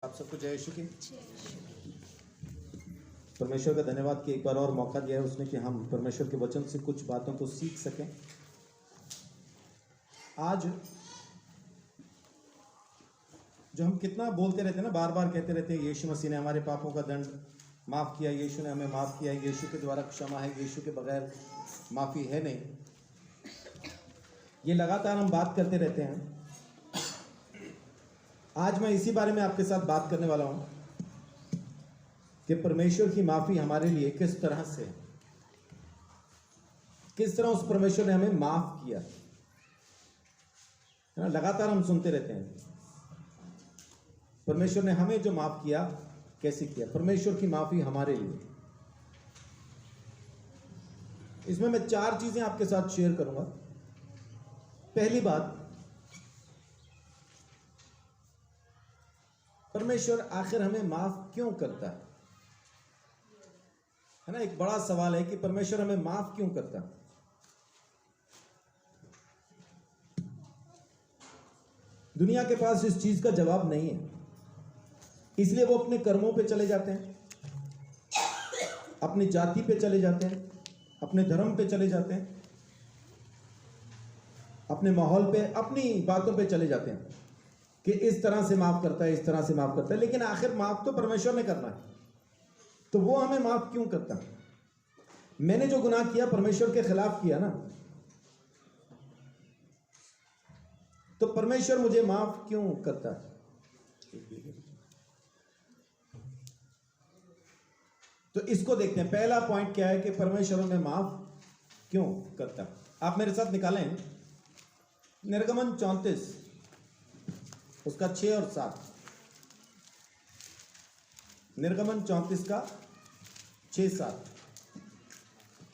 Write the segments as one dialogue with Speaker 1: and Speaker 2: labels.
Speaker 1: आप सबको जय यीशु की। परमेश्वर का धन्यवाद कि एक बार और मौका दिया है उसने कि हम परमेश्वर के वचन से कुछ बातों को सीख सकें। आज जो हम कितना बोलते रहते हैं ना, बार बार कहते रहते हैं यीशु मसीह ने हमारे पापों का दंड माफ़ किया, यीशु ने हमें माफ़ किया, यीशु के द्वारा क्षमा है, यीशु के बगैर माफ़ी है नहीं। ये लगातार हम बात करते रहते हैं। आज मैं इसी बारे में आपके साथ बात करने वाला हूं कि परमेश्वर की माफ़ी हमारे लिए किस तरह से, किस तरह उस परमेश्वर ने हमें माफ़ किया है ना। लगातार हम सुनते रहते हैं परमेश्वर ने हमें जो माफ़ किया कैसे किया, परमेश्वर की माफ़ी हमारे लिए। इसमें मैं 4 चीज़ें आपके साथ शेयर करूंगा। पहली बात, परमेश्वर आखिर हमें माफ क्यों करता है ना। एक बड़ा सवाल है कि परमेश्वर हमें माफ क्यों करता है। दुनिया के पास इस चीज का जवाब नहीं है, इसलिए वो अपने कर्मों पे चले जाते हैं, अपनी जाति पे चले जाते हैं, अपने धर्म पे चले जाते हैं, अपने माहौल पे, अपनी बातों पे चले जाते हैं कि इस तरह से माफ करता है, इस तरह से माफ करता है। लेकिन आखिर माफ तो परमेश्वर ने करना है, तो वो हमें माफ क्यों करता है। मैंने जो गुनाह किया, परमेश्वर के खिलाफ किया ना, तो परमेश्वर मुझे माफ क्यों करता है। तो इसको देखते हैं। पहला पॉइंट क्या है कि परमेश्वर हमें माफ क्यों करता है। आप मेरे साथ निकालें निर्गमन 34 उसका 6 और 7। निर्गमन 34 का 6-7।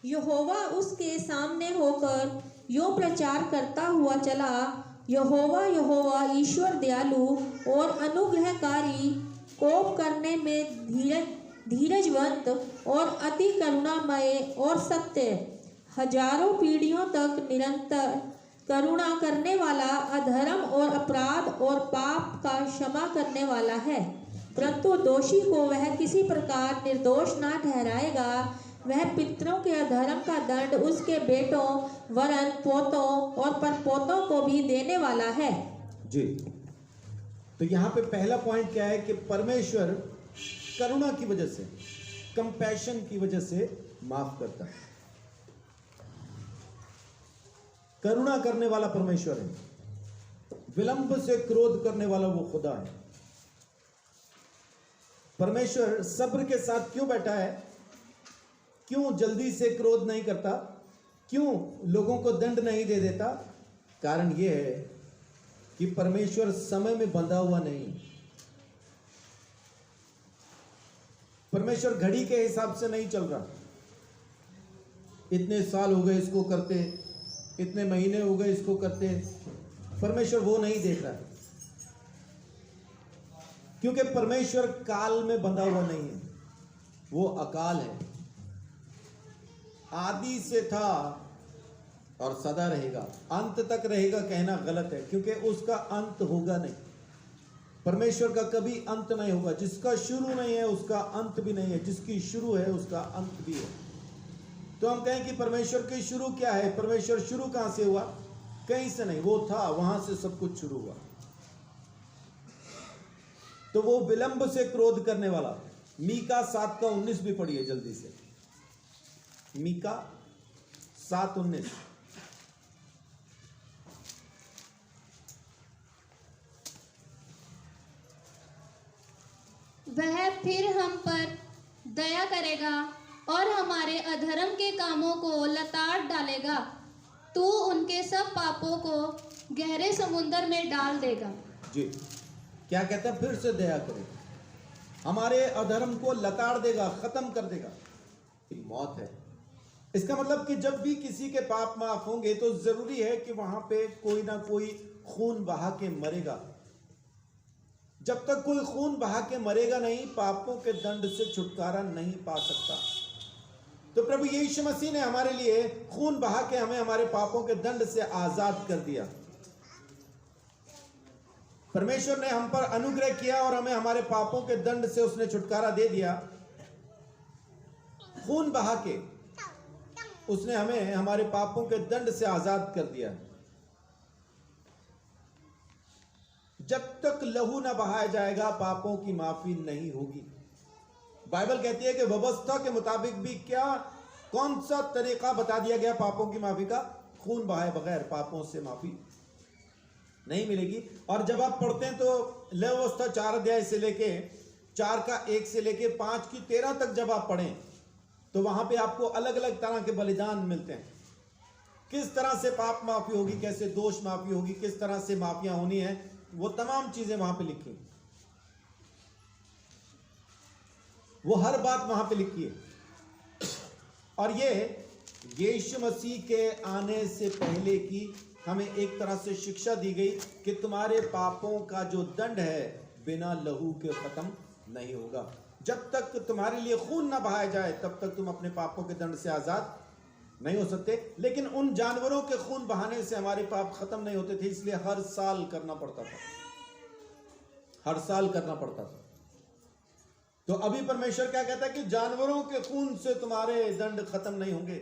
Speaker 2: यहोवा उसके सामने होकर यो प्रचार करता हुआ चला, यहोवा यहोवा ईश्वर दयालु और अनुग्रहकारी, कोप करने में धीरजवंत और अति करुणामय और सत्य, हजारों पीढ़ियों तक निरंतर करुणा करने वाला, अधर्म और अपराध और पाप का क्षमा करने वाला है, परंतु दोषी को वह किसी प्रकार निर्दोष ना ठहराएगा। वह पितरों के अधर्म का दंड उसके बेटों वरन पोतों और परपोतों को भी देने वाला है।
Speaker 1: जी, तो यहां पे पहला पॉइंट क्या है कि परमेश्वर करुणा की वजह से, कंपैशन की वजह से माफ करता है। करुणा करने वाला परमेश्वर है, विलंब से क्रोध करने वाला वो खुदा है। परमेश्वर सब्र के साथ क्यों बैठा है, क्यों जल्दी से क्रोध नहीं करता, क्यों लोगों को दंड नहीं दे देता। कारण यह है कि परमेश्वर समय में बंधा हुआ नहीं। परमेश्वर घड़ी के हिसाब से नहीं चल रहा। इतने साल हो गए इसको करते, इतने महीने हो गए इसको करते। परमेश्वर वो नहीं देख रहा है, क्योंकि परमेश्वर काल में बंधा हुआ नहीं है, वो अकाल है। आदि से था और सदा रहेगा, अंत तक रहेगा कहना गलत है, क्योंकि उसका अंत होगा नहीं। परमेश्वर का कभी अंत नहीं होगा। जिसका शुरू नहीं है उसका अंत भी नहीं है, जिसकी शुरू है उसका अंत भी है। तो हम कहें कि परमेश्वर की शुरू क्या है। परमेश्वर शुरू कहां से हुआ, कहीं से नहीं, वो था, वहां से सब कुछ शुरू हुआ। तो वो विलंब से क्रोध करने वाला। मीका 7 का 19 भी पढ़िए जल्दी से। मीका 7:19।
Speaker 3: वह फिर हम पर दया करेगा और हमारे अधर्म के कामों को लताड़ डालेगा। तू उनके सब पापों को गहरे समुद्र में डाल देगा।
Speaker 1: जी, क्या कहता है, फिर से दया करेगा, हमारे अधर्म को लताड़ देगा, खत्म कर देगा। मौत है। इसका मतलब कि जब भी किसी के पाप माफ होंगे तो जरूरी है कि वहां पे कोई ना कोई खून बहा के मरेगा। जब तक कोई खून बहा के मरेगा नहीं, पापों के दंड से छुटकारा नहीं पा सकता। तो प्रभु यीशु मसीह ने हमारे लिए खून बहा के हमें हमारे पापों के दंड से आजाद कर दिया। परमेश्वर ने हम पर अनुग्रह किया और हमें हमारे पापों के दंड से उसने छुटकारा दे दिया। खून बहा के उसने हमें हमारे पापों के दंड से आजाद कर दिया। जब तक लहू ना बहाया जाएगा पापों की माफी नहीं होगी। बाइबल कहती है कि व्यवस्था के मुताबिक भी कौन सा तरीका बता दिया गया पापों की माफी का? खून बहाए बगैर पापों से माफी नहीं मिलेगी। और जब आप पढ़ते हैं तो लेवी व्यवस्था 4 अध्याय से लेके 4 का 1 से लेके 5 की 13 तक जब आप पढ़ें तो वहां पे आपको अलग अलग तरह के बलिदान मिलते हैं। किस तरह से पाप माफी होगी, कैसे दोष माफी होगी, किस तरह से माफियां होनी है, वो तमाम चीजें वहां पे लिखी, वो हर बात वहां पे लिखी है। और ये यीशु मसीह के आने से पहले की हमें एक तरह से शिक्षा दी गई कि तुम्हारे पापों का जो दंड है बिना लहू के खत्म नहीं होगा। जब तक तुम्हारे लिए खून ना बहाया जाए तब तक तुम अपने पापों के दंड से आजाद नहीं हो सकते। लेकिन उन जानवरों के खून बहाने से हमारे पाप खत्म नहीं होते थे, इसलिए हर साल करना पड़ता था, हर साल करना पड़ता था। तो अभी परमेश्वर क्या कहता है कि जानवरों के खून से तुम्हारे दंड खत्म नहीं होंगे।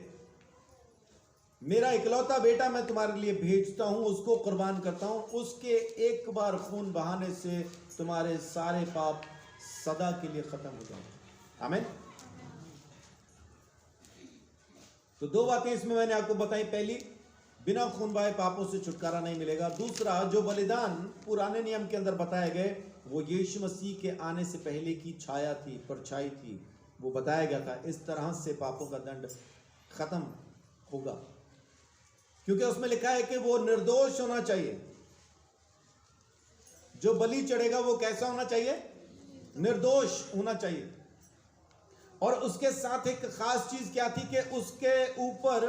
Speaker 1: मेरा इकलौता बेटा मैं तुम्हारे लिए भेजता हूं, उसको कुर्बान करता हूं, उसके एक बार खून बहाने से तुम्हारे सारे पाप सदा के लिए खत्म हो जाएंगे। आमीन। तो 2 बातें इसमें मैंने आपको बताई। पहली, बिना खून बहाए पापों से छुटकारा नहीं मिलेगा। दूसरा, जो बलिदान पुराने नियम के अंदर बताए गए वो यीशु मसीह के आने से पहले की छाया थी, परछाई थी, वो बताया गया था इस तरह से पापों का दंड खत्म होगा। क्योंकि उसमें लिखा है कि वो निर्दोष होना चाहिए। जो बलि चढ़ेगा वो कैसा होना चाहिए? निर्दोष होना चाहिए। और उसके साथ एक खास चीज क्या थी कि उसके ऊपर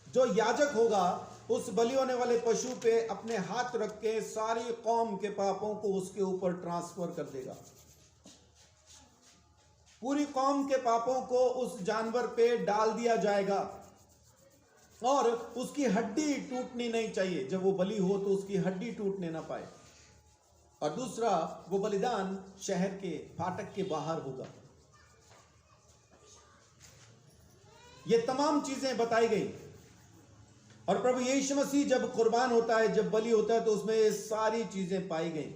Speaker 1: जो याजक होगा उस बलि होने वाले पशु पे अपने हाथ रख के सारी कौम के पापों को उसके ऊपर ट्रांसफर कर देगा। पूरी कौम के पापों को उस जानवर पे डाल दिया जाएगा और उसकी हड्डी टूटनी नहीं चाहिए। जब वो बलि हो तो उसकी हड्डी टूटने ना पाए। और दूसरा, वो बलिदान शहर के फाटक के बाहर होगा। ये तमाम चीजें बताई गई। और प्रभु यीशु मसीह जब कुर्बान होता है, जब बलि होता है, तो उसमें ये सारी चीजें पाई गई।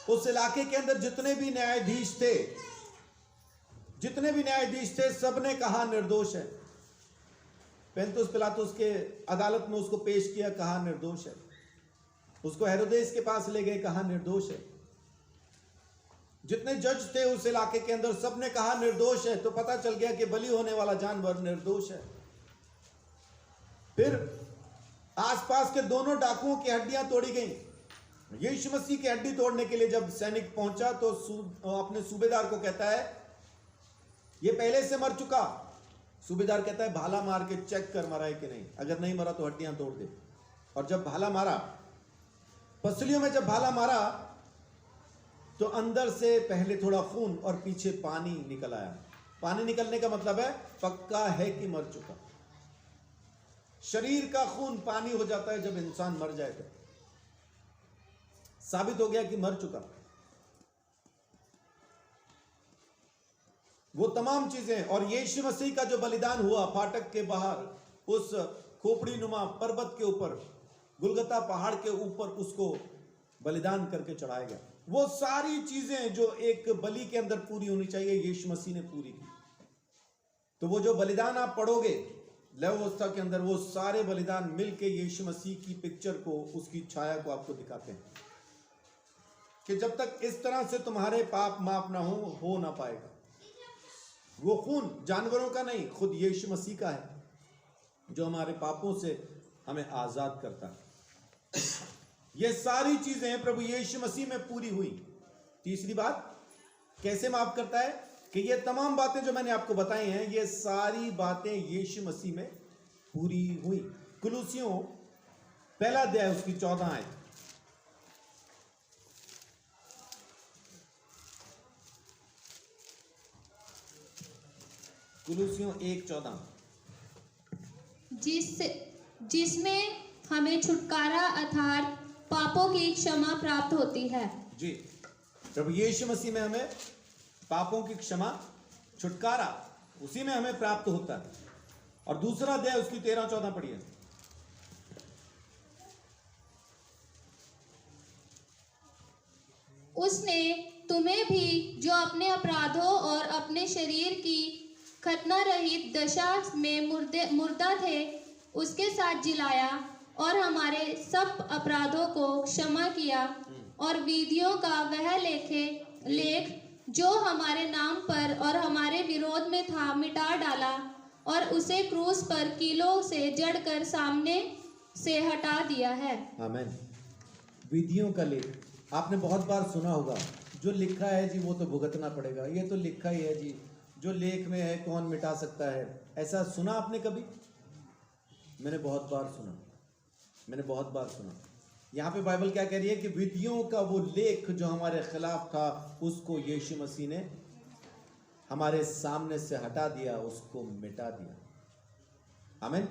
Speaker 1: उस इलाके के अंदर जितने भी न्यायाधीश थे सबने कहा निर्दोष है। पिलातुस पिलातुस के अदालत में उसको पेश किया, कहा निर्दोष है। उसको हेरोदेस के पास ले गए, कहा निर्दोष है। जितने जज थे उस इलाके के अंदर सबने कहा निर्दोष है। तो पता चल गया कि बलि होने वाला जानवर निर्दोष है। फिर आसपास के दोनों डाकुओं की हड्डियां तोड़ी गई। यीशु मसीह की हड्डी तोड़ने के लिए जब सैनिक पहुंचा तो अपने सूबेदार को कहता है ये पहले से मर चुका। सूबेदार कहता है भाला मार के चेक कर मरा है कि नहीं, अगर नहीं मरा तो हड्डियां तोड़ दे। और जब भाला मारा, पसलियों में जब भाला मारा तो अंदर से पहले थोड़ा खून और पीछे पानी निकल आया। पानी निकलने का मतलब है पक्का है कि मर चुका। शरीर का खून पानी हो जाता है जब इंसान मर जाए तो साबित हो गया कि मर चुका। वो तमाम चीजें। और यीशु मसीह का जो बलिदान हुआ फाटक के बाहर उस खोपड़ी नुमा पर्वत के ऊपर, गुलगता पहाड़ के ऊपर, उसको बलिदान करके चढ़ाया गया। वो सारी चीजें जो एक बलि के अंदर पूरी होनी चाहिए यीशु मसीह ने पूरी की। तो वो जो बलिदान आप पढ़ोगे लेवी व्यवस्था के अंदर, वो सारे बलिदान मिलके यीशु मसीह की पिक्चर को, उसकी छाया को आपको दिखाते हैं कि जब तक इस तरह से तुम्हारे पाप माफ ना हो ना पाएगा। वो खून जानवरों का नहीं, खुद यीशु मसीह का है जो हमारे पापों से हमें आजाद करता है। ये सारी चीजें प्रभु यीशु मसीह में पूरी हुई। तीसरी बात, कैसे माफ करता है कि ये तमाम बातें जो मैंने आपको बताई हैं, ये सारी बातें यीशु मसीह में पूरी हुई। कुलुसियों 1 अध्याय उसकी 14 आयत। कुलुसियों 1:14
Speaker 3: जिसमें हमें छुटकारा अर्थात पापों की क्षमा प्राप्त होती है।
Speaker 1: जी, प्रभु यीशु मसीह में हमें पापों की क्षमा, छुटकारा उसी में हमें प्राप्त होता है। और दूसरा अध्याय उसकी 13-14 पढ़िए।
Speaker 3: उसने तुम्हें भी जो अपने अपराधों और अपने शरीर की खतना रहित दशा में मुर्दा थे उसके साथ जिलाया और हमारे सब अपराधों को क्षमा किया और विधियों का वह लेख जो हमारे नाम पर और हमारे विरोध में था मिटा डाला और उसे क्रूस पर कीलों से जड़कर सामने से हटा दिया है।
Speaker 1: आमीन। विधियों का लेख आपने बहुत बार सुना होगा, जो लिखा है जी वो तो भुगतना पड़ेगा, ये तो लिखा ही है जी, जो लेख में है कौन मिटा सकता है। ऐसा सुना आपने कभी? मैंने बहुत बार सुना। यहाँ पे बाइबल क्या कह रही है कि विधियों का वो लेख जो हमारे खिलाफ था उसको यीशु मसीह ने हमारे सामने से हटा दिया, उसको मिटा दिया। आमीन।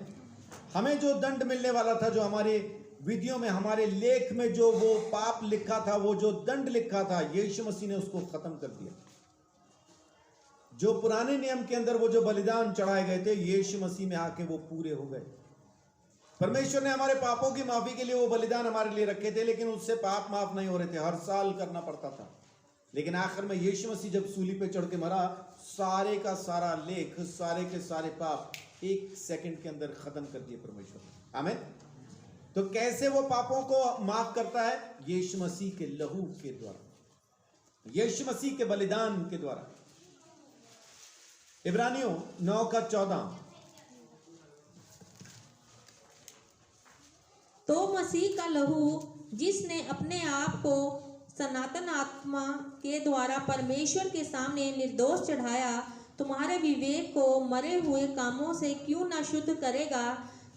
Speaker 1: हमें जो दंड मिलने वाला था, जो हमारे विधियों में, हमारे लेख में जो वो पाप लिखा था, वो जो दंड लिखा था, यीशु मसीह ने उसको खत्म कर दिया। जो पुराने नियम के अंदर वो जो बलिदान चढ़ाए गए थे, यीशु मसीह में आके वो पूरे हो गए। परमेश्वर ने हमारे पापों की माफी के लिए वो बलिदान हमारे लिए रखे थे, लेकिन उससे पाप माफ नहीं हो रहे थे, हर साल करना पड़ता था। लेकिन आखिर में यीशु मसीह जब सूली पे चढ़ के मरा, सारे का सारा लेख, सारे के सारे पाप 1 सेकंड के अंदर खत्म कर दिए परमेश्वर ने। आमीन। तो कैसे वो पापों को माफ करता है? यीशु मसीह के लहू के द्वारा, यीशु मसीह के बलिदान के द्वारा। इब्रानियों 9:14।
Speaker 2: तो मसीह का लहू जिसने अपने आप को सनातन आत्मा के द्वारा परमेश्वर के सामने निर्दोष चढ़ाया, तुम्हारे विवेक को मरे हुए कामों से क्यों न शुद्ध करेगा,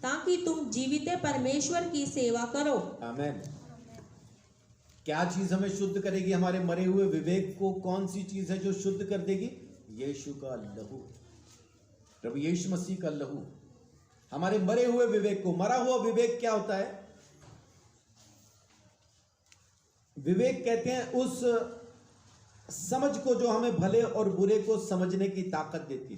Speaker 2: ताकि तुम जीवित परमेश्वर की सेवा करो।
Speaker 1: आमीन। क्या चीज हमें शुद्ध करेगी? हमारे मरे हुए विवेक को कौन सी चीज है जो शुद्ध कर देगी? यीशु का लहू, प्रभु यीशु मसीह का लहू हमारे मरे हुए विवेक को। मरा हुआ विवेक क्या होता है? विवेक कहते हैं उस समझ को जो हमें भले और बुरे को समझने की ताकत देती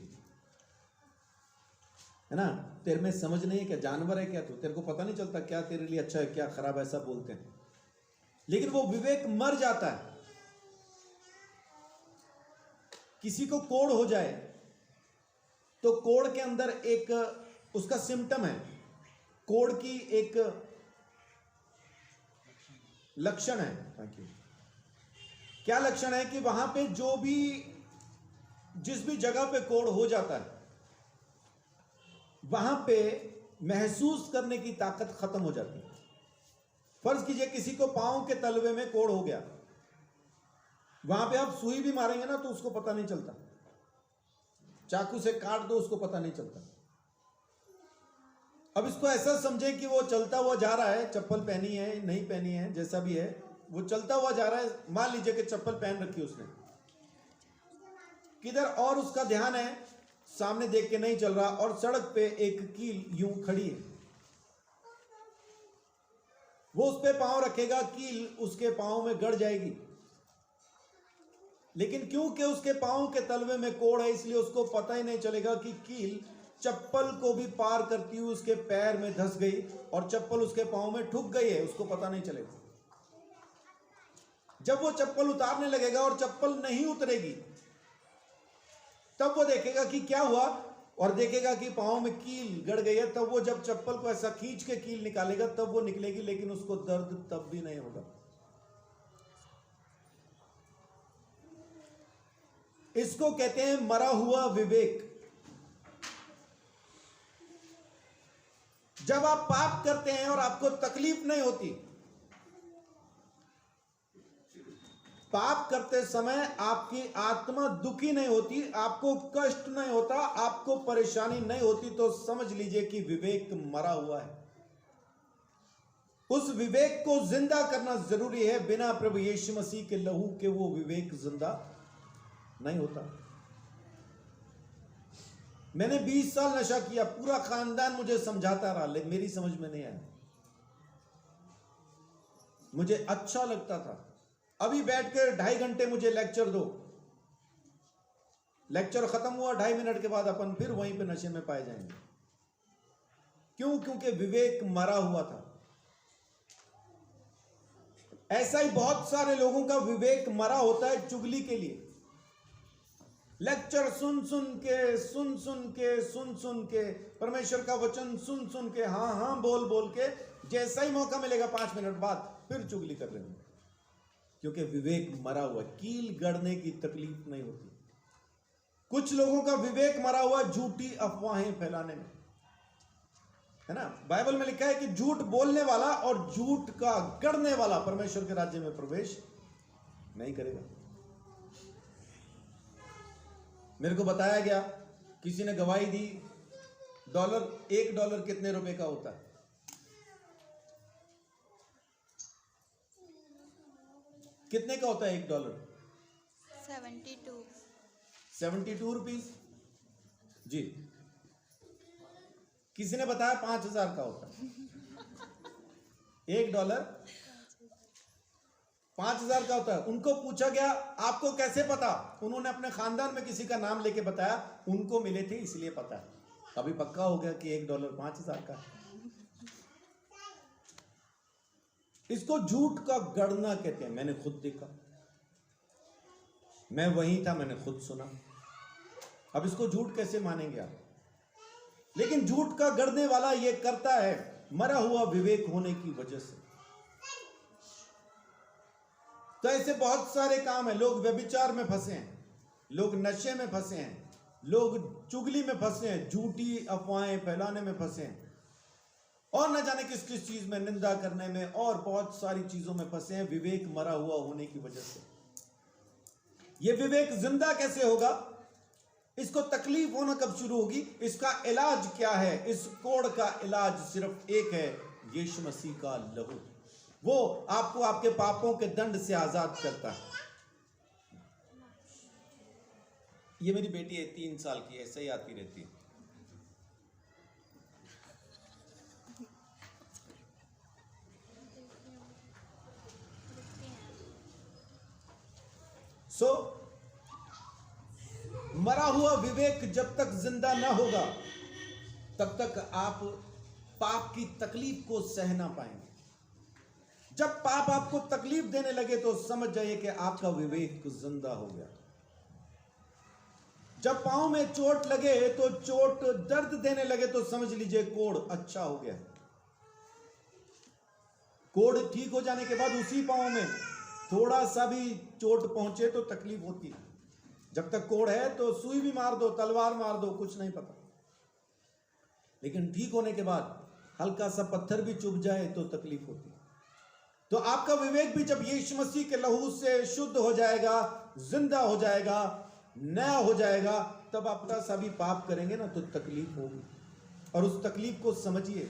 Speaker 1: है ना। तेरे में समझ नहीं है क्या? जानवर है क्या तू? तेरे को पता नहीं चलता क्या तेरे लिए अच्छा है क्या खराब है, ऐसा बोलते हैं। लेकिन वो विवेक मर जाता है। किसी को कोढ़ हो जाए तो कोढ़ के अंदर एक उसका सिम्टम है, कोढ़ की एक लक्षण है। Thank you. क्या लक्षण है? कि वहां पे जो भी, जिस भी जगह पे कोढ़ हो जाता है, वहां पे महसूस करने की ताकत खत्म हो जाती है। फर्ज कीजिए किसी को पांव के तलवे में कोढ़ हो गया, वहां पे आप सुई भी मारेंगे ना तो उसको पता नहीं चलता, चाकू से काट दो उसको पता नहीं चलता। अब इसको ऐसा समझे कि वो चलता हुआ जा रहा है, चप्पल पहनी है नहीं पहनी है जैसा भी है, वो चलता हुआ जा रहा है। मान लीजिए कि चप्पल पहन रखी उसने, किधर और उसका ध्यान है, सामने देख के नहीं चल रहा, और सड़क पे एक कील यूं खड़ी है। वो उस पे पांव रखेगा, कील उसके पांव में गड़ जाएगी। लेकिन क्योंकि उसके पांव के तलवे में कोढ़ है, इसलिए उसको पता ही नहीं चलेगा कि कील चप्पल को भी पार करती हुई उसके पैर में धंस गई और चप्पल उसके पांव में ठुक गई है, उसको पता नहीं चलेगा। जब वो चप्पल उतारने लगेगा और चप्पल नहीं उतरेगी, तब वो देखेगा कि क्या हुआ, और देखेगा कि पांव में कील गड़ गई है। तब वो जब चप्पल को ऐसा खींच के कील निकालेगा तब वो निकलेगी, लेकिन उसको दर्द तब भी नहीं होगा। इसको कहते हैं मरा हुआ विवेक। जब आप पाप करते हैं और आपको तकलीफ नहीं होती, पाप करते समय आपकी आत्मा दुखी नहीं होती, आपको कष्ट नहीं होता, आपको परेशानी नहीं होती, तो समझ लीजिए कि विवेक मरा हुआ है। उस विवेक को जिंदा करना जरूरी है। बिना प्रभु यीशु मसीह के लहू के वो विवेक जिंदा नहीं होता। मैंने 20 साल नशा किया, पूरा खानदान मुझे समझाता रहा, लेकिन मेरी समझ में नहीं आया। मुझे अच्छा लगता था, अभी बैठकर 2.5 घंटे मुझे लेक्चर दो, लेक्चर खत्म हुआ 2.5 मिनट के बाद अपन फिर वहीं पे नशे में पाए जाएंगे। क्यों? क्योंकि विवेक मरा हुआ था। ऐसा ही बहुत सारे लोगों का विवेक मरा होता है चुगली के लिए। लेक्चर सुन सुन के परमेश्वर का वचन सुन के हाँ हाँ बोल बोल के जैसा ही मौका मिलेगा 5 मिनट बाद फिर चुगली कर रहे हैं, क्योंकि विवेक मरा हुआ। कील गड़ने की तकलीफ नहीं होती। कुछ लोगों का विवेक मरा हुआ झूठी अफवाहें फैलाने में, है ना। बाइबल में लिखा है कि झूठ बोलने वाला और झूठ का गढ़ने वाला परमेश्वर के राज्य में प्रवेश नहीं करेगा। मेरे को बताया गया, किसी ने गवाही दी, $1 कितने रुपए का होता है? कितने का होता है $1? 72 रुपीज जी। किसी ने बताया 5,000 का होता है। $1 5,000 का होता है। उनको पूछा गया आपको कैसे पता? उन्होंने अपने खानदान में किसी का नाम लेके बताया, उनको मिले थे इसलिए पता है। अभी पक्का हो गया कि $1 5,000 का है। इसको झूठ का गढ़ना कहते हैं। मैंने खुद देखा, मैं वहीं था, मैंने खुद सुना। अब इसको झूठ कैसे मानेंगे आप? लेकिन झूठ का गढ़ने वाला यह करता है मरा हुआ विवेक होने की वजह से। तो ऐसे बहुत सारे काम है। लोग व्यभिचार में फंसे हैं, लोग नशे में फंसे हैं, लोग चुगली में फंसे हैं, झूठी अफवाहें फैलाने में फंसे हैं, और न जाने किस किस चीज में, निंदा करने में, और बहुत सारी चीजों में फंसे हैं विवेक मरा हुआ होने की वजह से। यह विवेक जिंदा कैसे होगा? इसको तकलीफ होना कब शुरू होगी? इसका इलाज क्या है? इस कोड़ का इलाज सिर्फ एक है, यीशु मसीह का लहू। वो आपको आपके पापों के दंड से आजाद करता है। ये मेरी बेटी है 3 साल की, ऐसे ही आती रहती है। मरा हुआ विवेक जब तक जिंदा ना होगा तब तक आप पाप की तकलीफ को सह ना पाएंगे। जब पाप आपको तकलीफ देने लगे तो समझ जाइए कि आपका विवेक जिंदा हो गया। जब पांव में चोट लगे तो चोट दर्द देने लगे तो समझ लीजिए कोड़ अच्छा हो गया। कोड़ ठीक हो जाने के बाद उसी पांव में थोड़ा सा भी चोट पहुंचे तो तकलीफ होती है। जब तक कोड़ है तो सुई भी मार दो, तलवार मार दो, कुछ नहीं पता। लेकिन ठीक होने के बाद हल्का सा पत्थर भी चुभ जाए तो तकलीफ होती है। तो आपका विवेक भी जब यीशु मसीह के लहू से शुद्ध हो जाएगा, जिंदा हो जाएगा, नया हो जाएगा, तब आप सा भी पाप करेंगे ना तो तकलीफ होगी। और उस तकलीफ को समझिए।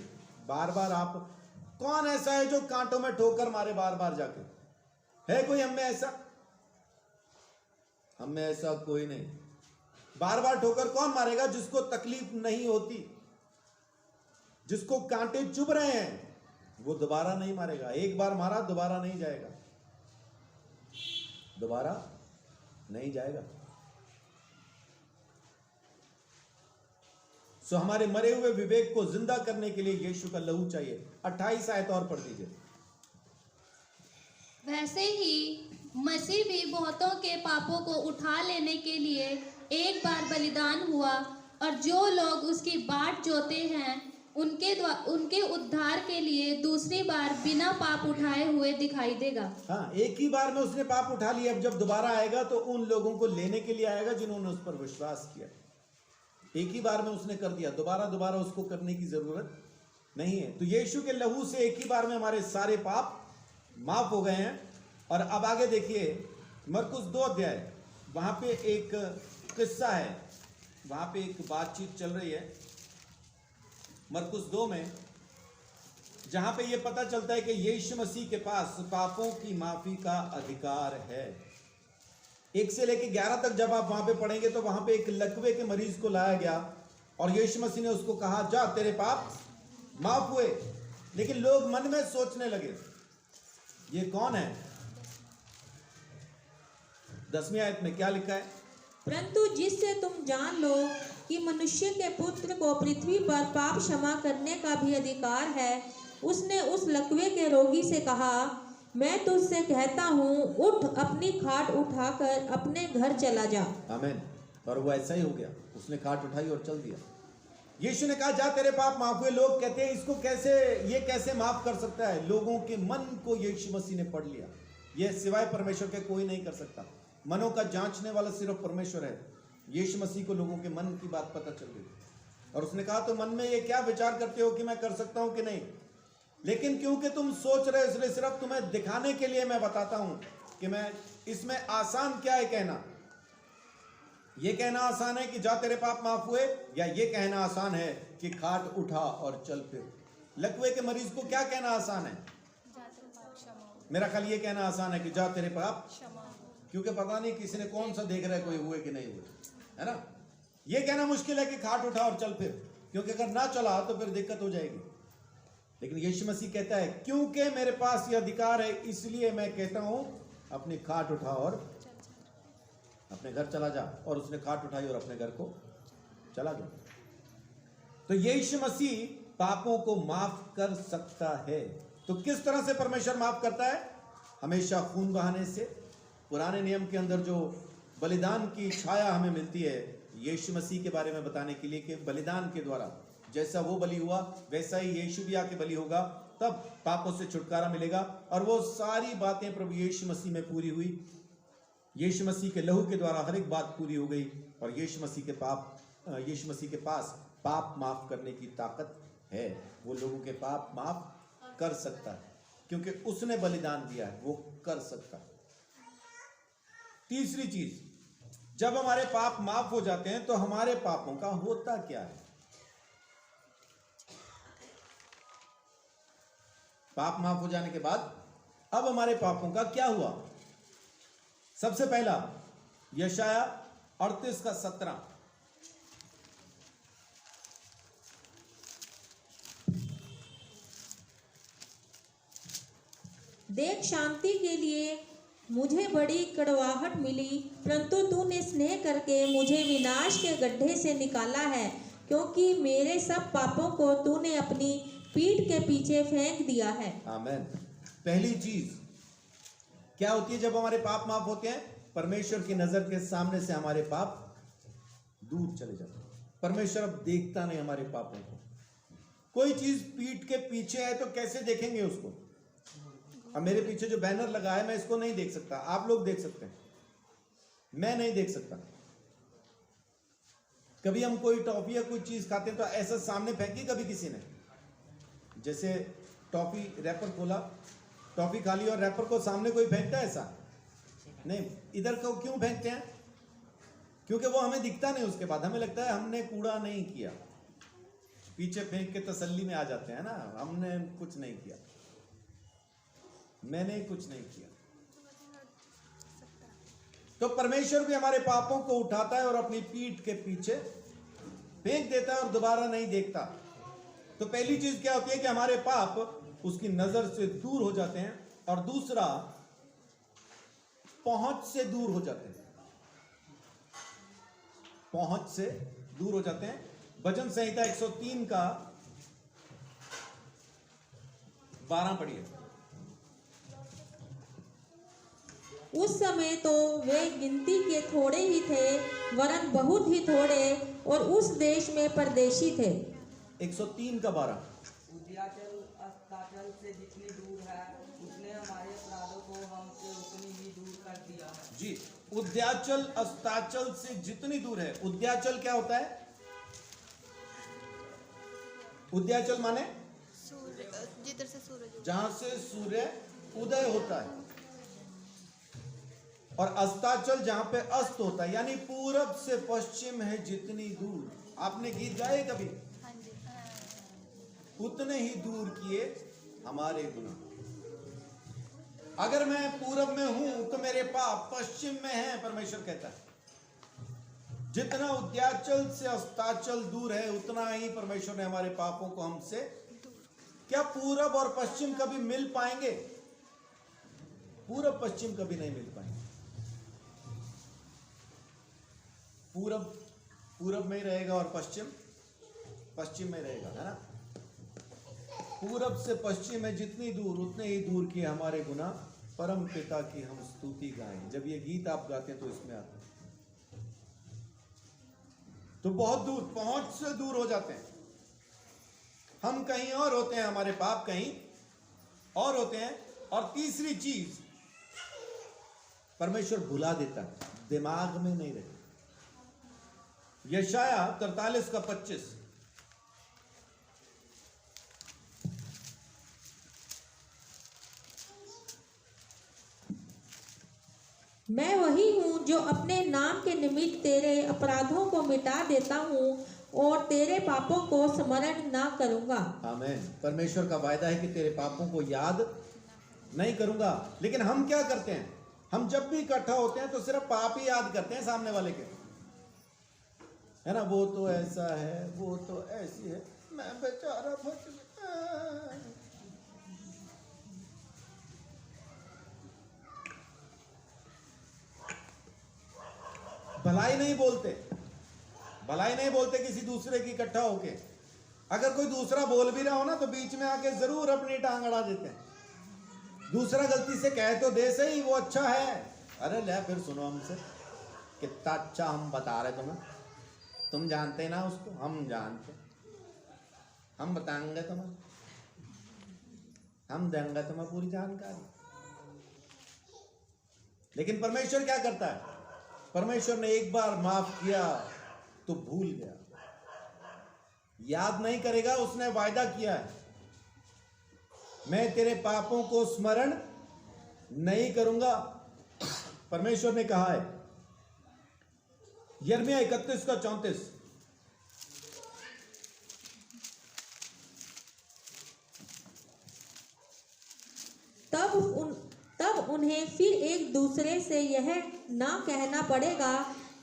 Speaker 1: बार बार आप, कौन ऐसा है जो कांटों में ठोकर मारे बार बार जाके? है कोई हम में ऐसा? हम में ऐसा कोई नहीं। बार बार ठोकर कौन मारेगा? जिसको तकलीफ नहीं होती, जिसको कांटे चुभ रहे हैं, वो दोबारा नहीं मारेगा। एक बार मारा दोबारा नहीं जाएगा, दोबारा नहीं जाएगा। सो हमारे मरे हुए विवेक को जिंदा करने के लिए यीशु का लहू चाहिए। 28 आयत और पढ़ दीजिए।
Speaker 3: वैसे ही मसीह भी बहुतों के पापों को उठा लेने के लिए एक बार बलिदान हुआ, और जो लोग उसकी बाट जोते हैं उनके उद्धार के लिए दूसरी बार बिना पाप उठाए हुए दिखाई देगा।
Speaker 1: हाँ, एक ही बार में उसने पाप उठा लिया। अब जब दोबारा आएगा तो उन लोगों को लेने के लिए आएगा जिन्होंने उस पर विश्वास किया। एक ही बार में उसने कर दिया, दोबारा उसको करने की जरूरत नहीं है। तो यीशु के लहू से एक ही बार में हमारे सारे पाप माफ हो गए हैं। और अब आगे देखिए, मरकुस 2 अध्याय, वहां पे एक किस्सा है, वहां पे एक बातचीत चल रही है मरकुस 2 में, जहां पे ये पता चलता है कि यीशु मसीह के पास पापों की माफी का अधिकार है। 1 से लेकर 11 तक जब आप वहां पे पढ़ेंगे तो वहां पे एक लकवे के मरीज को लाया गया और यीशु मसीह ने उसको कहा, जा तेरे पाप माफ हुए। लेकिन लोग मन में सोचने लगे, ये कौन है? 10वीं आयत में क्या लिखा है?
Speaker 2: परंतु जिससे तुम जान लो कि मनुष्य के पुत्र को पृथ्वी पर पाप क्षमा करने का भी अधिकार है, उसने उस लकवे के रोगी से कहा, मैं तुझसे कहता हूँ, उठ, अपनी खाट उठाकर अपने घर चला जा।
Speaker 1: आमीन। और वो ऐसा ही हो गया, उसने खाट उठाई और चल दिया। यीशु ने कहा, जा तेरे पाप माफ हुए। लोग कहते हैं इसको ये कैसे माफ कर सकता है? लोगों के मन को यीशु मसीह ने पढ़ लिया। ये सिवाय परमेश्वर के कोई नहीं कर सकता। मनों का जांचने वाला सिर्फ परमेश्वर है। यीशु मसीह को लोगों के मन की बात पता चल गई और उसने कहा, तो मन में ये क्या विचार करते हो कि मैं कर सकता हूं कि नहीं? लेकिन क्योंकि तुम सोच रहे हो, इसलिए सिर्फ तुम्हें दिखाने के लिए मैं बताता हूं कि मैं इसमें आसान क्या है कहना। ये कहना आसान है कि जा तेरे पाप माफ हुए, या ये कहना आसान है कि खाट उठा और चल फिर? लकवे के मरीज को क्या कहना आसान है? मेरा ख्याल ये कहना आसान है कि जा तेरे पाप, क्योंकि पता नहीं किसी ने कौन सा देख रहा है, कोई हुए कि नहीं हुए, है ना। ये कहना मुश्किल है कि खाट उठा और चल फिर, क्योंकि अगर ना चला तो फिर दिक्कत हो जाएगी। लेकिन यीशु मसीह कहता है, क्योंकि मेरे पास ये अधिकार है, इसलिए मैं कहता हूं, अपनी खाट उठा और अपने घर चला जा। और उसने खाट उठाई और अपने घर को चला गया। तो यीशु मसीह पापों को माफ कर सकता है। तो किस तरह से परमेश्वर माफ करता है? हमेशा खून बहाने से। पुराने नियम के अंदर जो बलिदान की छाया हमें मिलती है यीशु मसीह के बारे में बताने के लिए कि बलिदान के द्वारा जैसा वो बलि हुआ वैसा ही यीशु भी आके बलि होगा, तब पापों से छुटकारा मिलेगा। और वो सारी बातें प्रभु यीशु मसीह में पूरी हुई। यीशु मसीह के लहू के द्वारा हर एक बात पूरी हो गई। और यीशु मसीह के पास पाप माफ करने की ताकत है। वो लोगों के पाप माफ कर सकता है क्योंकि उसने बलिदान दिया है, वो कर सकता है। तीसरी चीज, जब हमारे पाप माफ हो जाते हैं तो हमारे पापों का होता क्या है? पाप माफ हो जाने के बाद अब हमारे पापों का क्या हुआ? सबसे पहला यशाया 38:17।
Speaker 2: देख, शांति के लिए मुझे बड़ी कड़वाहट मिली, परंतु तूने स्नेह करके मुझे विनाश के गड्ढे से निकाला है, क्योंकि मेरे सब पापों को तूने अपनी पीठ के पीछे फेंक दिया है। आमीन।
Speaker 1: पहली चीज क्या होती है जब हमारे पाप माफ होते हैं? परमेश्वर की नजर के सामने से हमारे पाप दूर चले जाते हैं। परमेश्वर अब देखता नहीं हमारे पापों को। कोई चीज पीठ के पीछे है तो कैसे देखेंगे उसको? अब मेरे पीछे जो बैनर लगा है मैं इसको नहीं देख सकता, आप लोग देख सकते हैं, मैं नहीं देख सकता। कभी हम कोई टॉफी या कोई चीज खाते हैं तो ऐसा सामने फेंकी कभी किसी ने? जैसे टॉफी रैपर खोला, टॉफी खा ली और रैपर को सामने कोई फेंकता है? ऐसा नहीं। इधर को क्यों फेंकते हैं? क्योंकि वो हमें दिखता नहीं। उसके बाद हमें लगता है हमने कूड़ा नहीं किया, पीछे फेंक के तसल्ली में आ जाते हैं ना, हमने कुछ नहीं किया, मैंने कुछ नहीं किया। तो परमेश्वर भी हमारे पापों को उठाता है और अपनी पीठ के पीछे फेंक देता है और दोबारा नहीं देखता। तो पहली चीज क्या होती है कि हमारे पाप उसकी नजर से दूर हो जाते हैं, और दूसरा पहुंच से दूर हो जाते हैं। पहुंच से दूर हो जाते हैं। भजन संहिता 103:12 पढ़िए।
Speaker 2: उस समय तो वे गिनती के थोड़े ही थे, वरन बहुत ही थोड़े, और उस देश में परदेशी थे।
Speaker 1: 103:12।
Speaker 4: उद्याचल अस्ताचल से जितनी दूर है, उसने हमारे अपराधों को हमसे उतनी ही दूर कर दिया है।
Speaker 1: जी, उद्याचल अस्ताचल से जितनी दूर है। उद्याचल क्या होता है? उद्याचल माने
Speaker 5: जिधर से सूरज,
Speaker 1: जहां से सूर्य उदय होता है, और अस्ताचल जहां पे अस्त होता है, यानी पूरब से पश्चिम है जितनी दूर। आपने गीत गाए कभी?
Speaker 5: हाँ जी,
Speaker 1: उतने ही दूर किए हमारे गुनाह। अगर मैं पूरब में हूं तो मेरे पाप पश्चिम में हैं, परमेश्वर कहता है। जितना उद्याचल से अस्ताचल दूर है उतना ही परमेश्वर ने हमारे पापों को हमसे। क्या पूरब और पश्चिम कभी मिल पाएंगे? पूरब पश्चिम कभी नहीं मिल पाएंगे। पूरब पूरब में ही रहेगा और पश्चिम पश्चिम में रहेगा, है ना। पूरब से पश्चिम में जितनी दूर उतने ही दूर की हमारे गुनाह, परम पिता की हम स्तुति गाएं। जब ये गीत आप गाते हैं तो इसमें आता है, तो बहुत दूर, पहुंच से दूर हो जाते हैं। हम कहीं और होते हैं, हमारे पाप कहीं और होते हैं। और तीसरी चीज, परमेश्वर भुला देता है, दिमाग में नहीं रहता। यशाया 43:25,
Speaker 2: मैं वही हूँ जो अपने नाम के निमित्त तेरे अपराधों को मिटा देता हूँ और तेरे पापों को स्मरण ना करूँगा।
Speaker 1: आमीन। परमेश्वर का वायदा है कि तेरे पापों को याद नहीं करूँगा। लेकिन हम क्या करते हैं, हम जब भी इकट्ठा होते हैं तो सिर्फ पाप ही याद करते हैं सामने वाले के, है ना। वो तो ऐसा है, वो तो ऐसी है, मैं बेचारा फंस गया। भलाई नहीं बोलते, भलाई नहीं बोलते किसी दूसरे की इकट्ठा होके। अगर कोई दूसरा बोल भी रहा हो ना तो बीच में आके जरूर अपनी टांग अड़ा देते हैं। दूसरा गलती से कह तो दे सही, वो अच्छा है, अरे ले फिर सुनो हमसे, कितना अच्छा हम बता रहे तुम्हें, तुम जानते ना उसको, हम जानते, हम बताएंगे तुम्हें, हम देंगे तुम्हें पूरी जानकारी। लेकिन परमेश्वर क्या करता है, परमेश्वर ने एक बार माफ किया तो भूल गया, याद नहीं करेगा। उसने वायदा किया है, मैं तेरे पापों को स्मरण नहीं करूंगा। परमेश्वर ने कहा है, यिर्मयाह 31:34,
Speaker 2: तब उन्हें फिर एक दूसरे से यह ना कहना पड़ेगा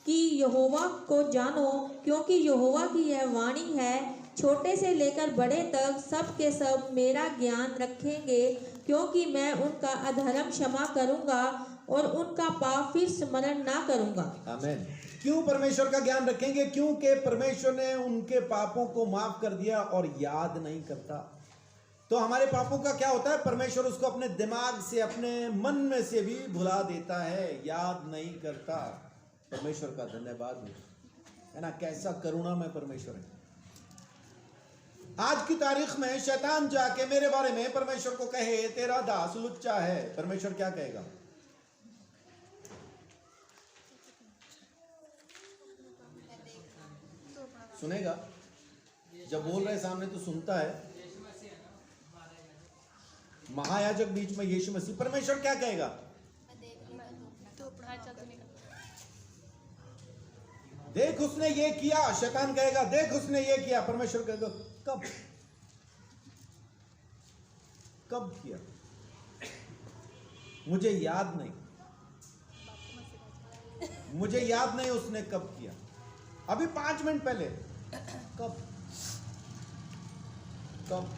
Speaker 2: कि यहोवा को जानो, क्योंकि यहोवा की यह वाणी है, छोटे से लेकर बड़े तक सब के सब मेरा ज्ञान रखेंगे, क्योंकि मैं उनका अधर्म क्षमा करूंगा और उनका पाप फिर स्मरण ना करूंगा।
Speaker 1: आमीन। क्यों परमेश्वर का ज्ञान रखेंगे? क्योंकि परमेश्वर ने उनके पापों को माफ कर दिया और याद नहीं करता। तो हमारे पापों का क्या होता है, परमेश्वर उसको अपने दिमाग से, अपने मन में से भी भुला देता है, याद नहीं करता। परमेश्वर का धन्यवाद है ना, कैसा करुणा में परमेश्वर है। आज की तारीख में शैतान जाके मेरे बारे में परमेश्वर को कहे तेरा दास लुच्चा है, परमेश्वर क्या कहेगा? सुनेगा? जब बोल रहे सामने तो सुनता है। महायाजक बीच में यीशु मसीह, परमेश्वर क्या कहेगा? देख उसने ये किया, शैतान कहेगा देख उसने ये किया, परमेश्वर कहेगा कब? कब किया? मुझे याद नहीं, मुझे याद नहीं उसने कब किया, अभी 5 मिनट पहले, कब? कब?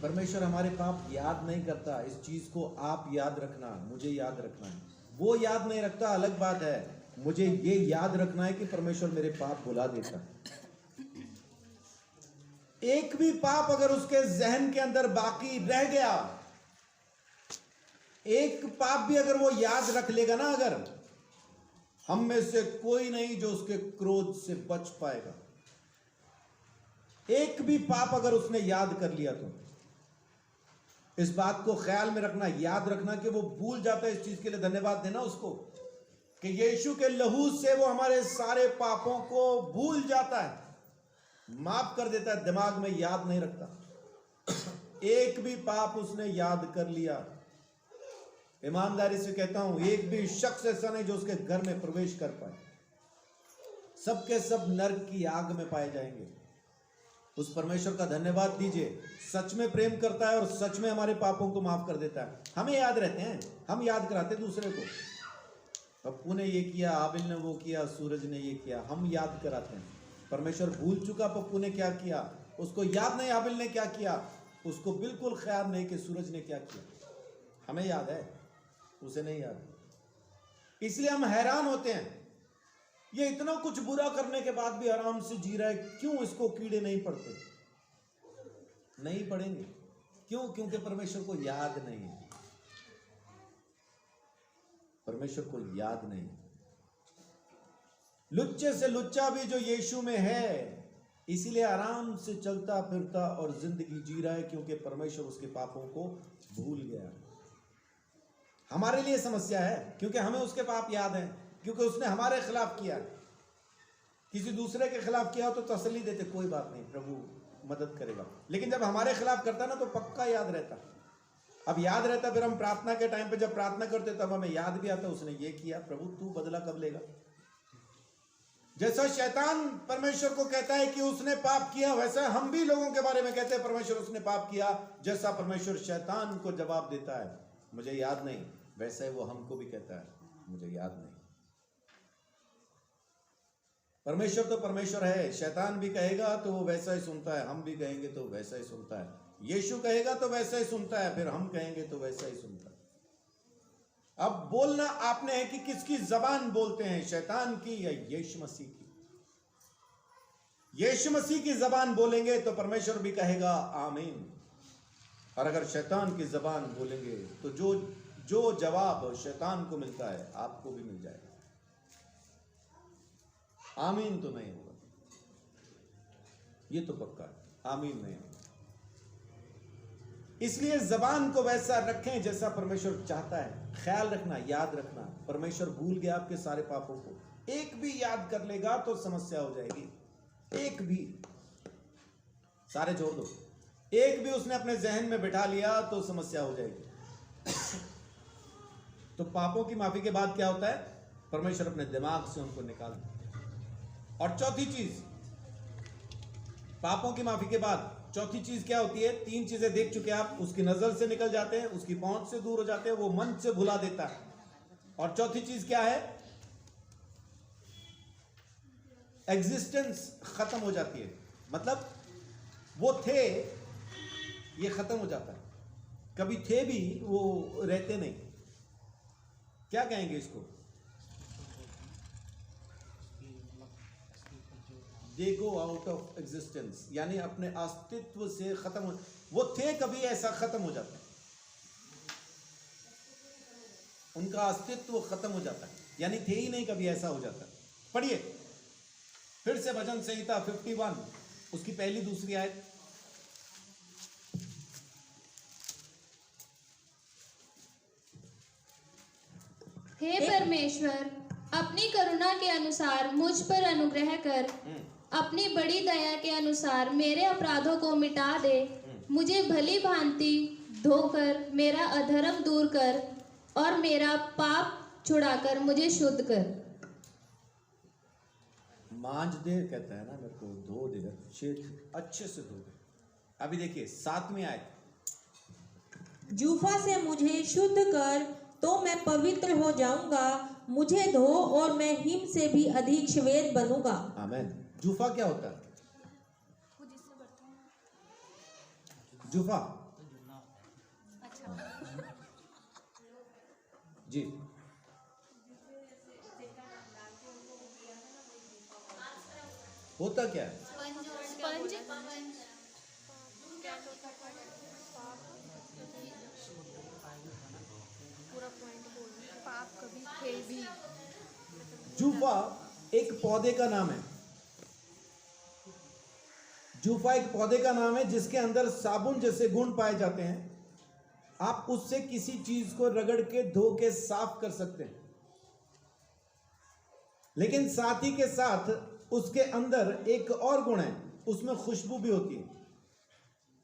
Speaker 1: परमेश्वर हमारे पाप याद नहीं करता। इस चीज को आप याद रखना, मुझे याद रखना है। वो याद नहीं रखता अलग बात है, मुझे ये याद रखना है कि परमेश्वर मेरे पाप भुला देता। एक भी पाप अगर उसके जहन के अंदर बाकी रह गया, एक पाप भी अगर वो याद रख लेगा ना, अगर हम में से कोई नहीं जो उसके क्रोध से बच पाएगा। एक भी पाप अगर उसने याद कर लिया तो इस बात को ख्याल में रखना, याद रखना कि वो भूल जाता है। इस चीज के लिए धन्यवाद देना उसको कि यीशु के लहू से वो हमारे सारे पापों को भूल जाता है, माफ कर देता है, दिमाग में याद नहीं रखता। एक भी पाप उसने याद कर लिया, ईमानदारी से कहता हूं, एक भी शख्स ऐसा नहीं जो उसके घर में प्रवेश कर पाए। सबके सब नरक की आग में पाए जाएंगे। उस परमेश्वर का धन्यवाद दीजिए, सच में प्रेम करता है और सच में हमारे पापों को माफ कर देता है। हमें याद रहते हैं, हम याद कराते दूसरे को, पप्पू ने ये किया, आबिल ने वो किया, सूरज ने ये किया, हम याद कराते हैं। परमेश्वर भूल चुका पप्पू ने क्या किया, उसको याद नहीं आबिल ने क्या किया, उसको बिल्कुल ख्याल नहीं कि सूरज ने क्या किया। हमें याद है, उसे नहीं याद। इसलिए हम हैरान होते हैं, ये इतना कुछ बुरा करने के बाद भी आराम से जी रहा है, क्यों इसको कीड़े नहीं पड़ते? नहीं पड़ेंगे। क्यों? क्योंकि परमेश्वर को याद नहीं है। परमेश्वर को याद नहीं। लुच्चे से लुच्चा भी जो यीशु में है, इसीलिए आराम से चलता फिरता और जिंदगी जी रहा है, क्योंकि परमेश्वर उसके पापों को भूल गया। हमारे लिए समस्या है, क्योंकि हमें उसके पाप याद हैं, क्योंकि उसने हमारे खिलाफ किया। किसी दूसरे के खिलाफ किया हो तो तसल्ली देते, कोई बात नहीं, प्रभु मदद करेगा। लेकिन जब हमारे खिलाफ करता ना तो पक्का याद रहता। अब याद रहता, फिर हम प्रार्थना के टाइम पे जब प्रार्थना करते तब हमें याद भी आता, उसने ये किया, प्रभु तू बदला कब लेगा? जैसा शैतान परमेश्वर को कहता है कि उसने पाप किया, वैसा हम भी लोगों के बारे में कहते हैं परमेश्वर उसने पाप किया। जैसा परमेश्वर शैतान को जवाब देता है मुझे याद नहीं, वैसा ही वो हमको भी कहता है मुझे याद नहीं। परमेश्वर तो परमेश्वर है, शैतान भी कहेगा तो वो वैसा ही सुनता है, हम भी कहेंगे तो वैसा ही सुनता है, यीशु कहेगा तो वैसा ही सुनता है, फिर हम कहेंगे तो वैसा ही सुनता है। अब बोलना आपने है कि किसकी जबान बोलते हैं, शैतान की या यीशु मसीह की? यीशु मसीह की जबान बोलेंगे तो परमेश्वर भी कहेगा आमीन, और अगर शैतान की जबान बोलेंगे तो जो जवाब शैतान को मिलता है आपको भी मिल जाएगा। आमीन तो नहीं होगा, ये तो पक्का है, आमीन नहीं होगा। इसलिए जबान को वैसा रखें जैसा परमेश्वर चाहता है। ख्याल रखना, याद रखना, परमेश्वर भूल गया आपके सारे पापों को, एक भी याद कर लेगा तो समस्या हो जाएगी। एक भी, सारे छोड़ दो, एक भी उसने अपने जहन में बिठा लिया तो समस्या हो जाएगी। तो पापों की माफी के बाद क्या होता है? परमेश्वर अपने दिमाग से उनको निकालता। और चौथी चीज, पापों की माफी के बाद चौथी चीज क्या होती है? तीन चीजें देख चुके आप, उसकी नजर से निकल जाते हैं, उसकी पहुंच से दूर हो जाते हैं, वो मन से भुला देता है। और चौथी चीज क्या है? एग्जिस्टेंस खत्म हो जाती है, मतलब वो थे, ये खत्म हो जाता है। कभी थे भी, वो रहते नहीं। क्या कहेंगे इसको? दे गो आउट ऑफ एग्जिस्टेंस, यानी अपने अस्तित्व से खत्म हो। वो थे कभी, ऐसा खत्म हो जाता है, उनका अस्तित्व खत्म हो जाता है, यानी थे ही नहीं कभी, ऐसा हो जाता है। पढ़िए फिर से भजन संहिता 51, उसकी पहली दूसरी आयत।
Speaker 3: हे परमेश्वर, अपनी करुणा के अनुसार मुझ पर अनुग्रह कर, अपनी बड़ी दया के अनुसार मेरे अपराधों को मिटा दे। मुझे भली भांति धोकर मेरा अधर्म दूर कर और मेरा पाप छुड़ाकर मुझे शुद्ध कर।
Speaker 1: मांझ दे कहता है ना, मेरे को धो देगा, अच्छे से धो दे। अभी देखिए 7वीं आयत।
Speaker 2: जूफा से मुझे शुद्ध कर तो मैं पवित्र हो जाऊंगा, मुझे धो और मैं हिम से भी अधिक श्वेत बनूंगा।
Speaker 1: आमीन। जूफा क्या होता है? जूफा जी, होता क्या है?
Speaker 5: स्पंज पूरा पॉइंट बोलना, पाप कभी थे भी।
Speaker 1: जूफा एक पौधे का नाम है। जूफा एक पौधे का नाम है जिसके अंदर साबुन जैसे गुण पाए जाते हैं। आप उससे किसी चीज को रगड़ के धो के साफ कर सकते हैं, लेकिन साथ ही के साथ उसके अंदर एक और गुण है, उसमें खुशबू भी होती है।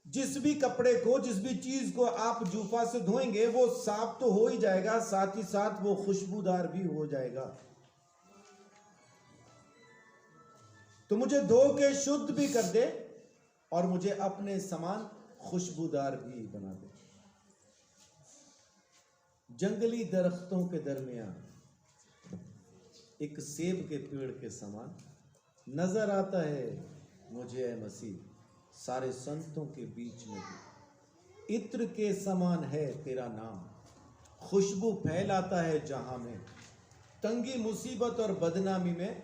Speaker 1: जिस भी कपड़े को, जिस भी चीज को आप जूफा से धोएंगे वो साफ तो हो ही जाएगा, साथ ही साथ वो खुशबूदार भी हो जाएगा। तो मुझे धो के शुद्ध भी कर दे और मुझे अपने समान खुशबूदार भी बना दे। जंगली दरख्तों के दरमियान एक सेब के पेड़ के समान नजर आता है मुझे ए मसीह, सारे संतों के बीच में भी। इत्र के समान है तेरा नाम, खुशबू फैलाता है जहां में, तंगी मुसीबत और बदनामी में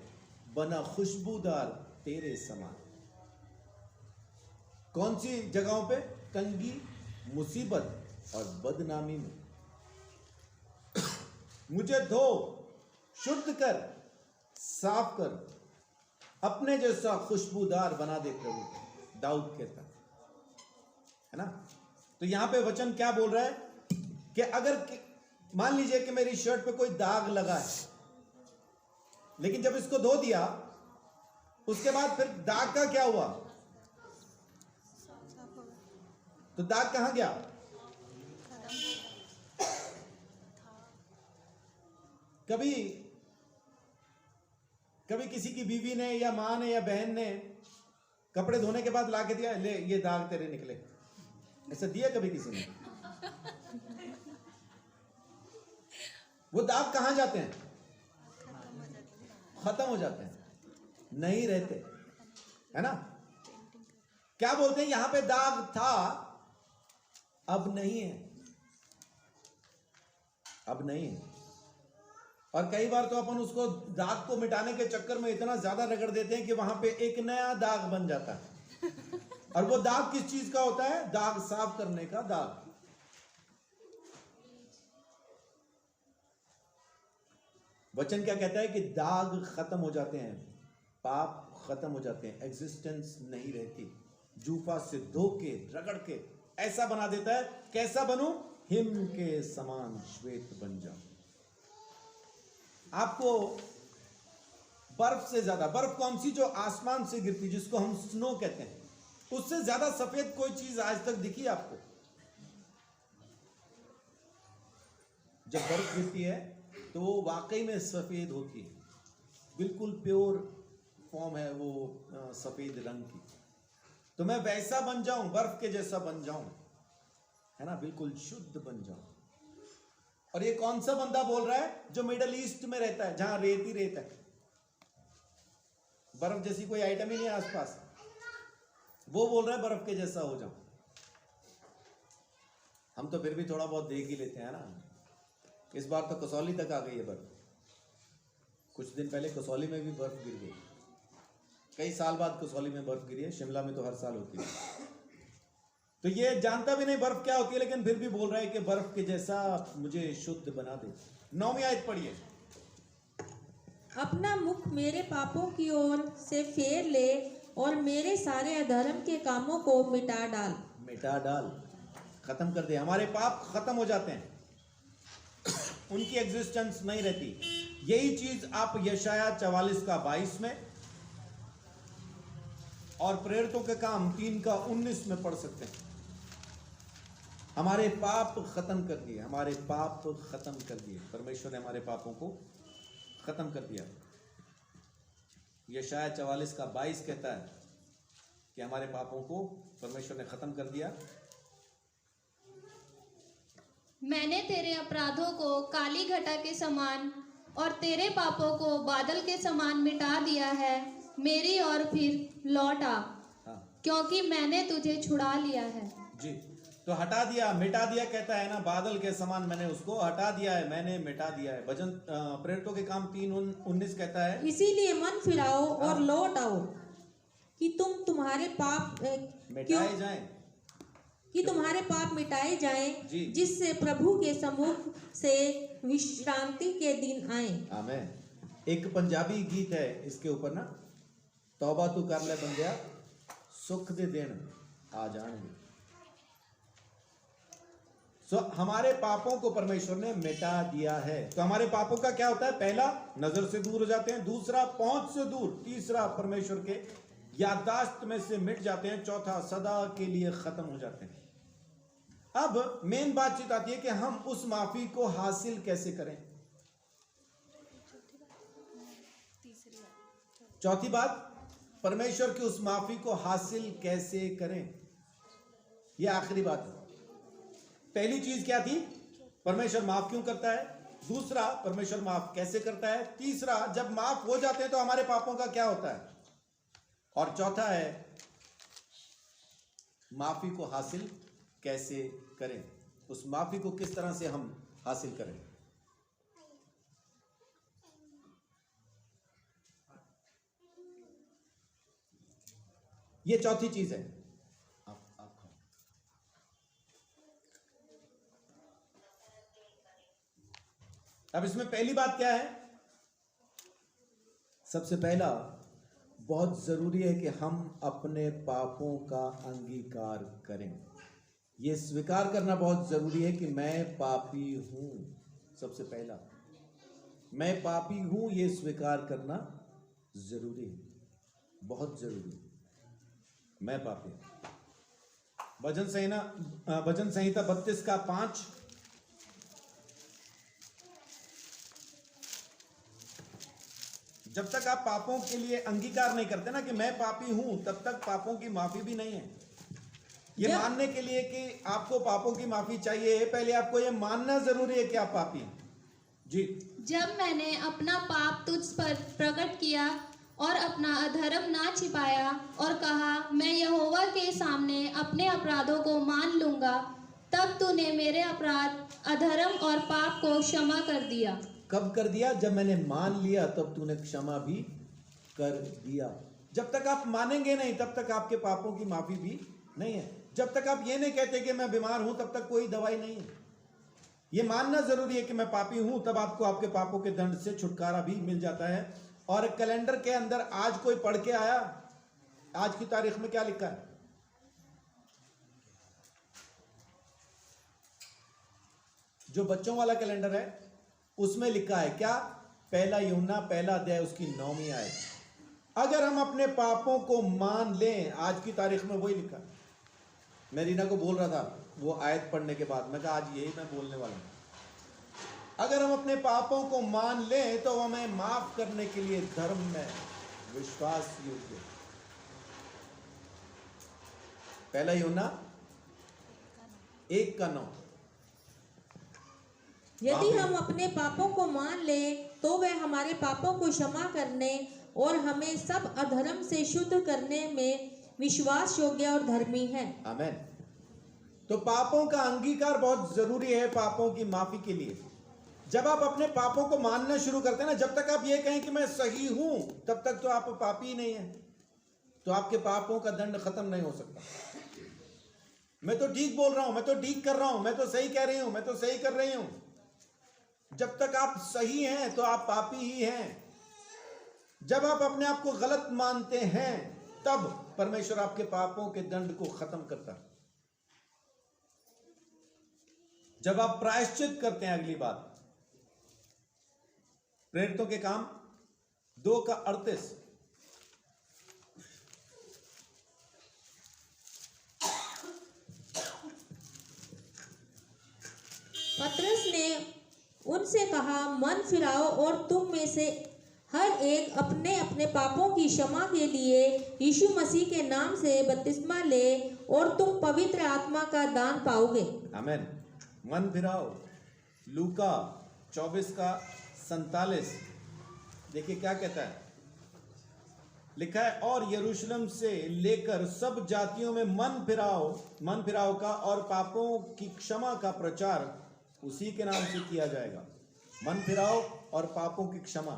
Speaker 1: बना खुशबूदार तेरे समान। कौन सी जगहों पे? तंगी, मुसीबत और बदनामी में। मुझे धो, शुद्ध कर, साफ कर, अपने जैसा खुशबूदार बना दे प्रभु, दाऊद कहता है ना। तो यहां पे वचन क्या बोल रहा है कि अगर मान लीजिए कि मेरी शर्ट पे कोई दाग लगा है, लेकिन जब इसको धो दिया उसके बाद फिर दाग का क्या हुआ? तो दाग कहां गया? कभी कभी किसी की बीवी ने या मां ने या बहन ने कपड़े धोने के बाद ला के दिया, ले ये दाग तेरे निकले, ऐसा दिया कभी किसी ने? वो दाग कहां जाते हैं? खत्म हो जाते हैं, नहीं रहते, है ना। क्या बोलते हैं? यहां पे दाग था, अब नहीं है, अब नहीं है। और कई बार तो अपन उसको दाग को मिटाने के चक्कर में इतना ज्यादा रगड़ देते हैं कि वहां पे एक नया दाग बन जाता है। और वो दाग किस चीज का होता है? दाग साफ करने का दाग। वचन क्या कहता है कि दाग खत्म हो जाते हैं, पाप खत्म हो जाते हैं, एग्जिस्टेंस नहीं रहती। जूफा से धो के रगड़ के ऐसा बना देता है। कैसा बनूं? हिम के समान श्वेत बन जाऊं। आपको बर्फ से ज्यादा, बर्फ कौन सी? जो आसमान से गिरती, जिसको हम स्नो कहते हैं, उससे ज्यादा सफेद कोई चीज आज तक दिखी आपको? जब बर्फ गिरती है तो वो वाकई में सफेद होती है, बिल्कुल प्योर फॉर्म है वो सफेद रंग की। तो मैं वैसा बन जाऊं, बर्फ के जैसा बन जाऊं, है ना, बिल्कुल शुद्ध बन जाऊं। और ये कौन सा बंदा बोल रहा है? जो मिडल ईस्ट में रहता है, जहां रेत ही रेत है, बर्फ जैसी कोई आइटम ही नहीं है आसपास। वो बोल रहा है बर्फ के जैसा हो जाऊं। हम तो फिर भी थोड़ा बहुत देख ही लेते हैं ना। इस बार तो कसौली तक आ गई है बर्फ। कुछ दिन पहले कसौली में भी बर्फ गिर गई। कई साल बाद कसौली में बर्फ गिरी है, शिमला में तो हर साल होती है। तो ये जानता भी नहीं बर्फ क्या होती है, लेकिन फिर भी बोल रहा है कि बर्फ के जैसा मुझे शुद्ध बना दे। 9वीं आयत पढ़िए।
Speaker 2: अपना मुख मेरे पापों की ओर से फेर ले और मेरे सारे अधर्म के कामों को मिटा डाल।
Speaker 1: मिटा डाल, खत्म कर दे। हमारे पाप खत्म हो जाते हैं, उनकी एग्जिस्टेंस नहीं रहती। यही चीज आप यशाया 44 का 22 में और प्रेरितों के काम 3 का 19 में पढ़ सकते हैं। हमारे पाप खत्म कर दिए, हमारे पाप खत्म कर दिए। परमेश्वर ने हमारे पापों को खत्म कर दिया। यशाया 44 का 22 कहता है कि हमारे पापों को परमेश्वर ने खत्म कर दिया।
Speaker 3: मैंने तेरे अपराधों को काली घटा के समान और तेरे पापों को बादल के समान मिटा दिया है। मेरी ओर फिर लौट आ, क्योंकि मैंने तुझे छुड़ा लिया है।
Speaker 1: जी, तो हटा दिया, मिटा दिया कहता है ना, बादल के समान मैंने उसको हटा दिया है, मैंने मिटा दिया है। भजन प्रेरितों के काम 3:19 कहता है,
Speaker 2: इसीलिए मन फिराओ और लौट आओ कि तुम्हारे पाप
Speaker 1: मिटाए जाएं,
Speaker 2: कि तुम्हारे पाप मिटाए जाएं, जिससे प्रभु के सम्मुख से विश्रांति के दिन आए।
Speaker 1: आमीन। एक पंजाबी गीत है इसके ऊपर ना, तौबा तू कर ले बंदिया, सुख दे दिन आ जाएंगे। हमारे पापों को परमेश्वर ने मिटा दिया है। तो हमारे पापों का क्या होता है? पहला, नजर से दूर हो जाते हैं। दूसरा, पहुंच से दूर। तीसरा, परमेश्वर के याददाश्त में से मिट जाते हैं। चौथा, सदा के लिए खत्म हो जाते हैं। अब मेन बातचीत आती है कि हम उस माफी को हासिल कैसे करें। चौथी बात, परमेश्वर की उस माफी को हासिल कैसे करें, यह आखिरी बात है। पहली चीज क्या थी? परमेश्वर माफ क्यों करता है। दूसरा, परमेश्वर माफ कैसे करता है। तीसरा, जब माफ हो जाते हैं तो हमारे पापों का क्या होता है। और चौथा है, माफी को हासिल कैसे करें। उस माफी को किस तरह से हम हासिल करें। ये चौथी चीज है। आप खाओ। अब इसमें पहली बात क्या है? सबसे पहला, बहुत जरूरी है कि हम अपने पापों का अंगीकार करें। यह स्वीकार करना बहुत जरूरी है कि मैं पापी हूं। सबसे पहला, मैं पापी हूं, यह स्वीकार करना जरूरी है, बहुत जरूरी है। मैं पापी हूं। भजन संहिता 32 का 5। जब तक आप पापों के लिए अंगीकार नहीं करते ना कि मैं पापी हूं, तब तक पापों की माफी भी नहीं है। ये मानने के लिए कि आपको पापों की माफी चाहिए, पहले आपको ये मानना जरूरी है कि आप पापी हैं। जी।
Speaker 3: जब मैंने अपना पाप तुझ पर प्रकट किया और अपना अधर्म ना छिपाया और कहा मैं यहोवा के सामने अपने अपराधों को मान लूंगा, तब तूने मेरे अपराध, अधर्म और पाप को क्षमा कर दिया।
Speaker 1: कब कर दिया? जब मैंने मान लिया तब तूने क्षमा भी कर दिया। जब तक आप मानेंगे नहीं तब तक आपके पापों की माफी भी नहीं है। जब तक आप ये नहीं कहते कि मैं बीमार हूं तब तक कोई दवाई नहीं है। ये मानना जरूरी है कि मैं पापी हूं, तब आपको आपके पापों के दंड से छुटकारा भी मिल जाता है। और कैलेंडर के अंदर आज कोई पढ़ के आया, आज की तारीख में क्या लिखा है? जो बच्चों वाला कैलेंडर है उसमें लिखा है क्या? पहला यूहन्ना पहला अध्याय उसकी 9वीं आयत। अगर हम अपने पापों को मान लें, आज की तारीख में वही लिखा। मैं रीना को बोल रहा था वो आयत पढ़ने के बाद, मैं कहा आज यही मैं बोलने वाला हूं। अगर हम अपने पापों को मान लें तो हमें माफ करने के लिए धर्म में विश्वास योग्य। पहला यूहन्ना 1:9।
Speaker 2: यदि हम अपने पापों को मान लें तो वह हमारे पापों को क्षमा करने और हमें सब अधर्म से शुद्ध करने में विश्वास योग्य और धर्मी है।
Speaker 1: आमीन। तो पापों का अंगीकार बहुत जरूरी है पापों की माफी के लिए। जब आप अपने पापों को मानना शुरू करते हैं ना, जब तक आप ये कहें कि मैं सही हूं, तब तक तो आप पापी ही नहीं है। तो आपके पापों का दंड खत्म नहीं हो सकता। मैं तो ठीक बोल रहा हूं, मैं तो ठीक कर रहा हूं, मैं तो सही कह रही हूं, मैं तो सही कर रही हूं। जब तक आप सही हैं तो आप पापी ही हैं। जब आप अपने आप को गलत मानते हैं तब परमेश्वर आपके पापों के दंड को खत्म करता है। जब आप प्रायश्चित करते हैं, अगली बात, प्रेरितों के काम 2:38।
Speaker 2: पतरस ने उनसे कहा, मन फिराओ और तुम में से हर एक अपने अपने पापों की क्षमा के लिए यीशु मसीह के नाम से बपतिस्मा ले और तुम पवित्र आत्मा का दान पाओगे।
Speaker 1: आमीन। मन फिराओ। लूका 24:47। देखिए क्या कहता है, लिखा है, और यरूशलेम से लेकर सब जातियों में मन फिराओ का और पापों की क्षमा का प्रचार उसी के नाम से किया जाएगा। मन फिराओ और पापों की क्षमा।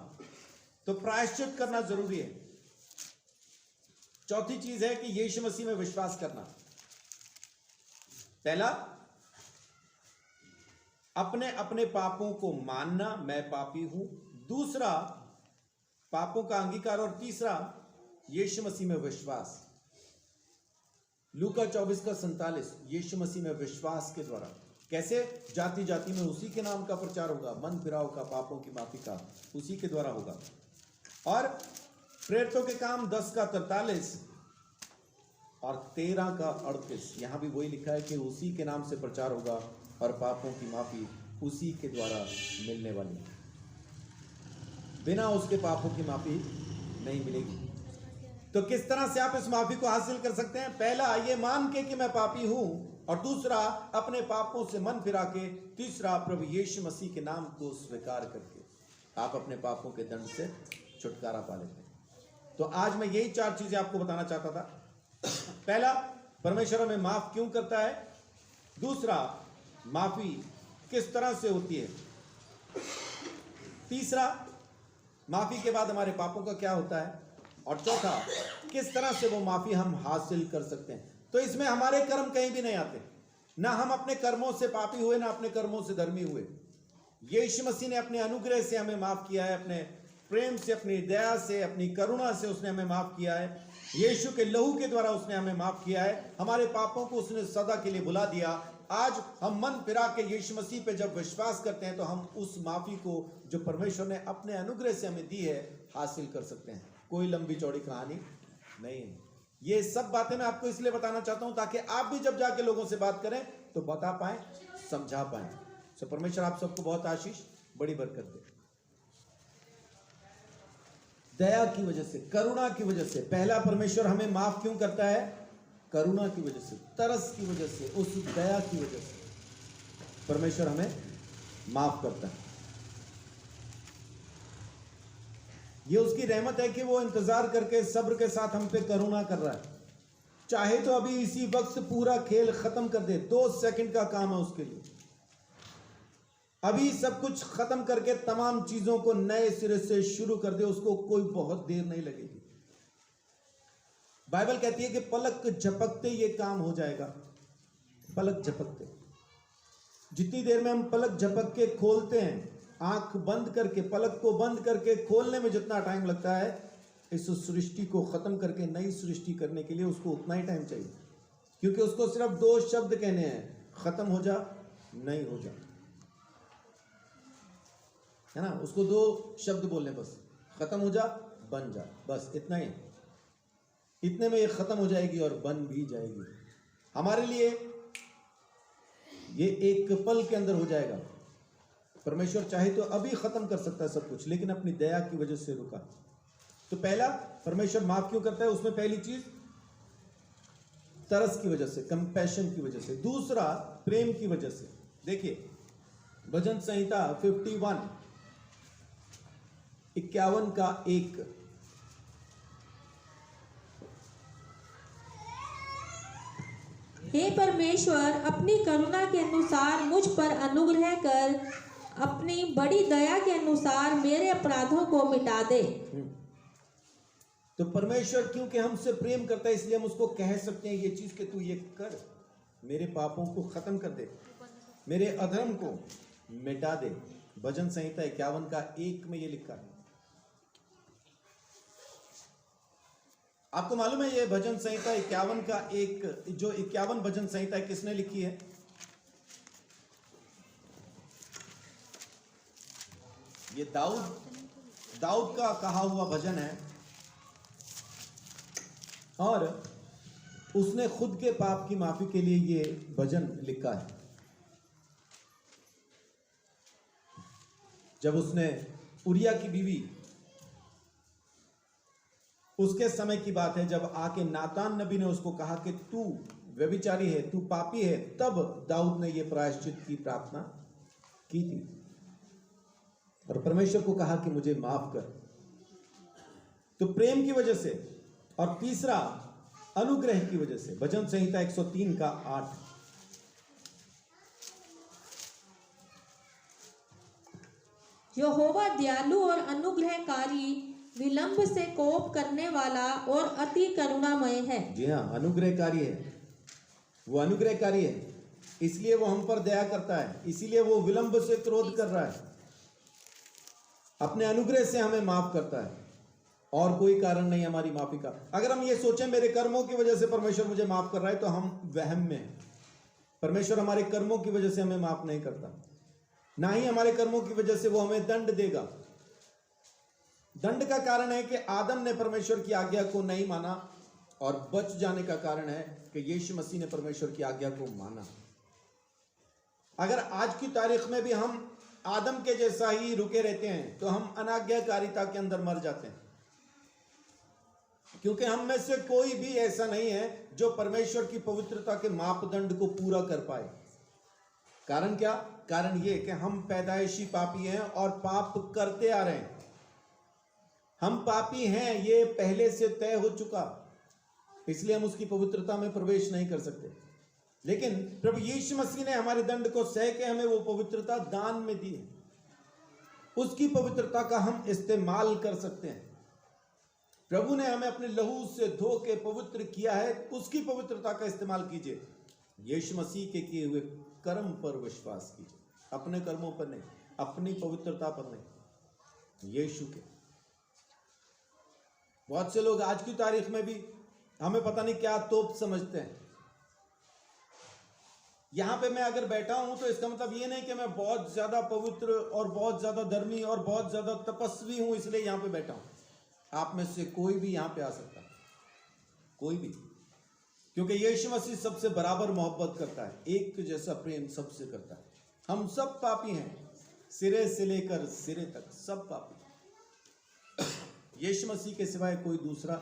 Speaker 1: तो प्रायश्चित करना जरूरी है। चौथी चीज है कि यीशु मसीह में विश्वास करना। पहला, अपने अपने पापों को मानना, मैं पापी हूं। दूसरा, पापों का अंगीकार। और तीसरा, यीशु मसीह में विश्वास। लूका 24:47। यीशु मसीह में विश्वास के द्वारा कैसे? जाति जाति में उसी के नाम का प्रचार होगा। मन फिराव का, पापों की माफी का उसी के द्वारा होगा। और प्रेरितों के काम 10:43 और 13:38। यहां भी वही लिखा है कि उसी के नाम से प्रचार होगा और पापों की माफी उसी के द्वारा मिलने वाली है। बिना उसके पापों की माफी नहीं मिलेगी। तो किस तरह से आप इस माफी को हासिल कर सकते हैं? पहला, ये मान के कि मैं पापी हूं। और दूसरा, अपने पापों से मन फिरा के। तीसरा, प्रभु यीशु मसीह के नाम को स्वीकार करके आप अपने पापों के दंड से छुटकारा पा लेते हैं। तो आज मैं यही 4 चीजें आपको बताना चाहता था। पहला, परमेश्वर हमें माफ क्यों करता है। दूसरा, माफी किस तरह से होती है। तीसरा, माफी के बाद हमारे पापों का क्या होता है। और चौथा, किस तरह से वो माफी हम हासिल कर सकते हैं। तो इसमें हमारे कर्म कहीं भी नहीं आते, ना हम अपने कर्मों से पापी हुए, ना अपने कर्मों से धर्मी हुए। यीशु मसीह ने अपने अनुग्रह से हमें माफ किया है, अपने प्रेम से, अपनी दया से, अपनी करुणा से उसने हमें माफ किया है। यीशु के लहू के द्वारा उसने हमें माफ किया है। हमारे पापों को उसने सदा के लिए भुला दिया। आज हम मन फिरा के यीशु मसीह पे जब विश्वास करते हैं तो हम उस माफी को जो परमेश्वर ने अपने अनुग्रह से हमें दी है हासिल कर सकते हैं। कोई लंबी चौड़ी कहानी नहीं है। ये सब बातें मैं आपको इसलिए बताना चाहता हूं ताकि आप भी जब जाके लोगों से बात करें तो बता पाए, समझा पाए। सो परमेश्वर आप सबको बहुत आशीष, बड़ी बरकत दे। दया की वजह से, करुणा की वजह से। पहला, परमेश्वर हमें माफ क्यों करता है? करुणा की वजह से, तरस की वजह से, उस दया की वजह से परमेश्वर हमें माफ करता है। ये उसकी रहमत है कि वो इंतजार करके सब्र के साथ हम पे करुणा कर रहा है। चाहे तो अभी इसी वक्त पूरा खेल खत्म कर दे, 2 सेकंड का काम है उसके लिए। अभी सब कुछ खत्म करके तमाम चीजों को नए सिरे से शुरू कर दे, उसको कोई बहुत देर नहीं लगेगी। बाइबल कहती है कि पलक झपकते ये काम हो जाएगा। पलक झपकते, जितनी देर में हम पलक झपक के खोलते हैं, आंख बंद करके, पलक को बंद करके खोलने में जितना टाइम लगता है, इस सृष्टि को खत्म करके नई सृष्टि करने के लिए उसको उतना ही टाइम चाहिए। क्योंकि उसको सिर्फ 2 शब्द कहने हैं, खत्म हो जा, नहीं हो जा, है ना। उसको 2 शब्द बोलने, बस खत्म हो जा, बन जा, बस इतना ही। इतने में ये खत्म हो जाएगी और बन भी जाएगी। हमारे लिए ये एक पल के अंदर हो जाएगा। परमेश्वर चाहे तो अभी खत्म कर सकता है सब कुछ, लेकिन अपनी दया की वजह से रुका। तो पहला, परमेश्वर माफ क्यों करता है? उसमें पहली चीज तरस की वजह से, कंपैशन की वजह से। दूसरा, प्रेम की वजह से। देखिए भजन संहिता 51 51 का 1।
Speaker 2: हे परमेश्वर, अपनी करुणा के अनुसार मुझ पर अनुग्रह कर, अपनी बड़ी दया के अनुसार मेरे अपराधों को मिटा दे।
Speaker 1: तो परमेश्वर क्योंकि हमसे प्रेम करता है, इसलिए हम उसको कह सकते हैं ये चीज कि तू ये कर, मेरे पापों को खत्म कर दे, मेरे अधर्म को मिटा दे। भजन संहिता 51 का 1 में ये लिखा है। आपको मालूम है ये भजन संहिता 51 का 1, जो 51 भजन संहिता किसने लिखी है? ये दाऊद का कहा हुआ भजन है, और उसने खुद के पाप की माफी के लिए ये भजन लिखा है। जब उसने उरिया की बीवी, उसके समय की बात है, जब आके नातान नबी ने उसको कहा कि तू व्यभिचारी है, तू पापी है, तब दाऊद ने ये प्रायश्चित की प्रार्थना की थी और परमेश्वर को कहा कि मुझे माफ कर। तो प्रेम की वजह से, और तीसरा अनुग्रह की वजह से। भजन संहिता 103 का 8।
Speaker 2: यहोवा दयालु और अनुग्रहकारी, विलंब से कोप करने वाला और अति करुणामय है।
Speaker 1: जी हाँ, अनुग्रहकारी है, वो अनुग्रहकारी है, इसलिए वो हम पर दया करता है, इसीलिए वो विलंब से क्रोध कर रहा है, अपने अनुग्रह से हमें माफ करता है, और कोई कारण नहीं हमारी माफी का। अगर हम ये सोचें मेरे कर्मों की वजह से परमेश्वर मुझे माफ कर रहा है, तो हम वहम में हैं। परमेश्वर हमारे कर्मों की वजह से हमें माफ नहीं करता, ना ही हमारे कर्मों की वजह से वो हमें दंड देगा। दंड का कारण है कि आदम ने परमेश्वर की आज्ञा को नहीं माना, और बच जाने का कारण है कि यीशु मसीह ने परमेश्वर की आज्ञा को माना। अगर आज की तारीख में भी हम आदम के जैसा ही रुके रहते हैं तो हम अनाज्ञाकारिता के अंदर मर जाते हैं, क्योंकि हम में से कोई भी ऐसा नहीं है जो परमेश्वर की पवित्रता के मापदंड को पूरा कर पाए। कारण क्या? कारण ये कि हम पैदाइशी पापी हैं और पाप करते आ रहे हैं। हम पापी हैं, ये पहले से तय हो चुका, इसलिए हम उसकी पवित्रता में प्रवेश नहीं कर सकते। लेकिन प्रभु यीशु मसीह ने हमारे दंड को सह के हमें वो पवित्रता दान में दी है। उसकी पवित्रता का हम इस्तेमाल कर सकते हैं। प्रभु ने हमें अपने लहू से धो के पवित्र किया है, उसकी पवित्रता का इस्तेमाल कीजिए। यीशु मसीह के किए हुए कर्म पर विश्वास कीजिए, अपने कर्मों पर नहीं, अपनी पवित्रता पर नहीं, यीशु के। बहुत से लोग आज की तारीख में भी हमें पता नहीं क्या तोप समझते हैं। यहां पे मैं अगर बैठा हूं तो इसका मतलब ये नहीं कि मैं बहुत ज्यादा पवित्र और बहुत ज्यादा धर्मी और बहुत ज्यादा तपस्वी हूं इसलिए यहां पे बैठा हूं। आप में से कोई भी यहां पे आ सकता है, कोई भी, क्योंकि यीशु मसीह सबसे बराबर मोहब्बत करता है, एक जैसा प्रेम सबसे करता है। हम सब पापी हैं, सिरे से लेकर सिरे तक सब पापी। यीशु मसीह के सिवाय कोई दूसरा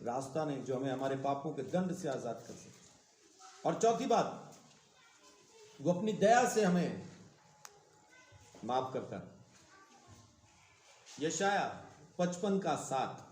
Speaker 1: रास्ता नहीं जो हमें हमारे पापों के दंड से आजाद कर सके। और चौथी बात, वो अपनी दया से हमें माफ करता है। यशाया 55:7।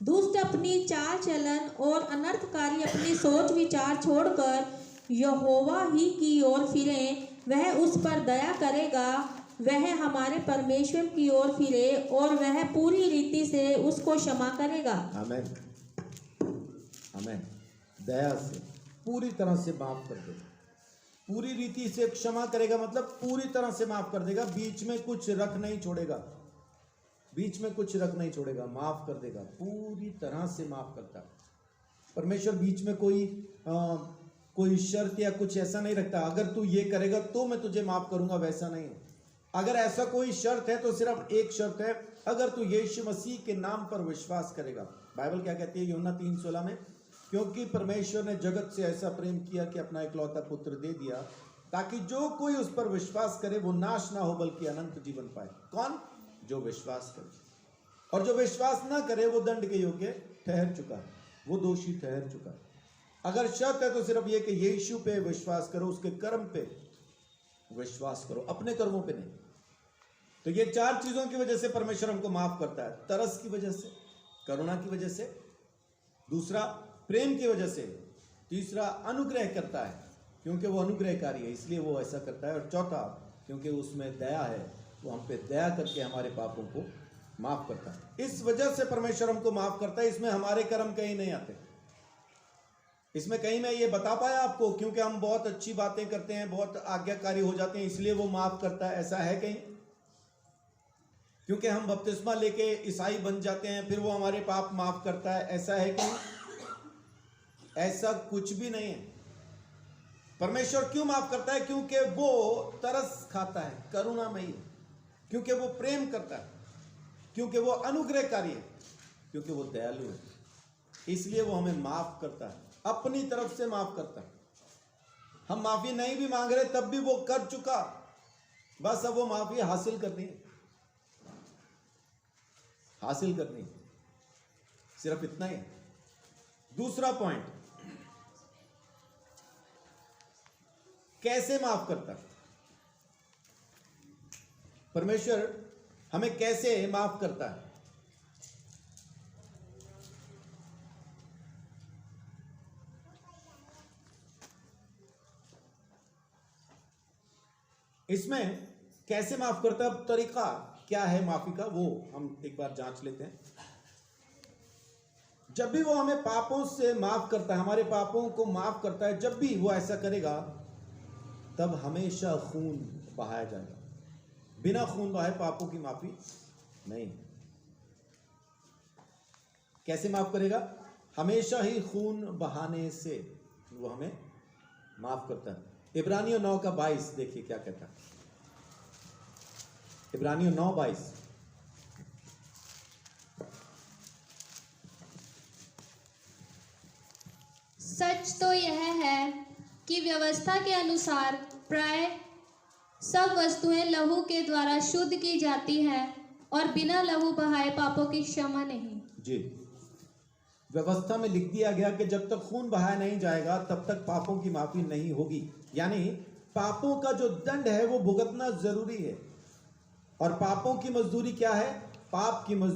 Speaker 2: दुष्ट अपनी चाल चलन और अनर्थकारी अपनी सोच विचार छोड़कर यहोवा ही की ओर फिरें, वह उस पर दया करेगा। वह हमारे परमेश्वर की ओर फिरे और वह पूरी रीति से उसको क्षमा करेगा।
Speaker 1: आमीन, आमीन। दया से पूरी तरह से माफ कर देगा, पूरी रीति से क्षमा करेगा, मतलब पूरी तरह से माफ कर देगा, बीच में कुछ रख नहीं छोड़ेगा, बीच में कुछ रख नहीं छोड़ेगा, माफ कर देगा, पूरी तरह से माफ करता है परमेश्वर। बीच में कोई शर्त या कुछ ऐसा नहीं रखता, अगर तू ये करेगा तो मैं तुझे माफ करूंगा, वैसा नहीं है। अगर ऐसा कोई शर्त है तो सिर्फ एक शर्त है, अगर तू यीशु मसीह के नाम पर विश्वास करेगा। बाइबल क्या कहती है यूहन्ना 3:16 में, क्योंकि परमेश्वर ने जगत से ऐसा प्रेम किया कि अपना इकलौता पुत्र दे दिया, ताकि जो कोई उस पर विश्वास करे वो नाश ना हो बल्कि अनंत जीवन पाए। कौन? जो विश्वास करे, और जो विश्वास ना करे वो दंड के योग्य ठहर चुका है, वो दोषी ठहर चुका है। अगर शर्त है तो सिर्फ ये कि यीशु पे विश्वास करो, उसके कर्म पे विश्वास करो, अपने कर्मों पे नहीं। तो ये चार चीजों की वजह से परमेश्वर हमको माफ करता है। तरस की वजह से, करुणा की वजह से, दूसरा प्रेम की वजह से, तीसरा अनुग्रह करता है क्योंकि वो अनुग्रहकारी है इसलिए वो ऐसा करता है, और चौथा क्योंकि उसमें दया है, वो हम पे दया करके हमारे पापों को माफ करता है। इस वजह से परमेश्वर हमको माफ करता है। इसमें हमारे कर्म कहीं नहीं आते। इसमें कहीं मैं ये बता पाया आपको क्योंकि हम बहुत अच्छी बातें करते हैं, बहुत आज्ञाकारी हो जाते हैं इसलिए वो माफ करता है, ऐसा है कहीं? क्योंकि हम बपतिस्मा लेके ईसाई बन जाते हैं फिर वो हमारे पाप माफ करता है, ऐसा है कहीं? ऐसा कुछ भी नहीं है। परमेश्वर क्यों माफ करता है? क्योंकि वो तरस खाता है, करुणामयी है, क्योंकि वो प्रेम करता है, क्योंकि वो अनुग्रहकारी है, क्योंकि वो दयालु है, इसलिए वो हमें माफ करता है, अपनी तरफ से माफ करता है। हम माफी नहीं भी मांग रहे तब भी वो कर चुका, बस अब वो माफी हासिल करनी है, हासिल करनी है, सिर्फ इतना ही। दूसरा पॉइंट, कैसे माफ करता है परमेश्वर? हमें कैसे माफ करता है? इसमें कैसे माफ करता है, तरीका क्या है माफी का, वो हम एक बार जांच लेते हैं। जब भी वो हमें पापों से माफ करता है, हमारे पापों को माफ करता है, जब भी वो ऐसा करेगा तब हमेशा खून बहाया जाएगा। बिना खून बहाए पापों की माफी नहीं। कैसे माफ करेगा? हमेशा ही खून बहाने से वो हमें माफ करता है। इब्रानियों 9:22 देखिए क्या कहता है। इब्रानियों 9:22।
Speaker 3: सच तो यह है कि व्यवस्था के अनुसार प्राय सब वस्तुएं लहू के द्वारा शुद्ध की जाती हैं और बिना लहू बहाए पापों की क्षमा नहीं।
Speaker 1: जी, व्यवस्था में लिख दिया गया कि जब तक खून बहाया नहीं जाएगा तब तक पापों की माफी नहीं होगी। यानी पापों का जो दंड है वो भुगतना जरूरी है, और पापों की मजदूरी क्या है? पाप की मजदूरी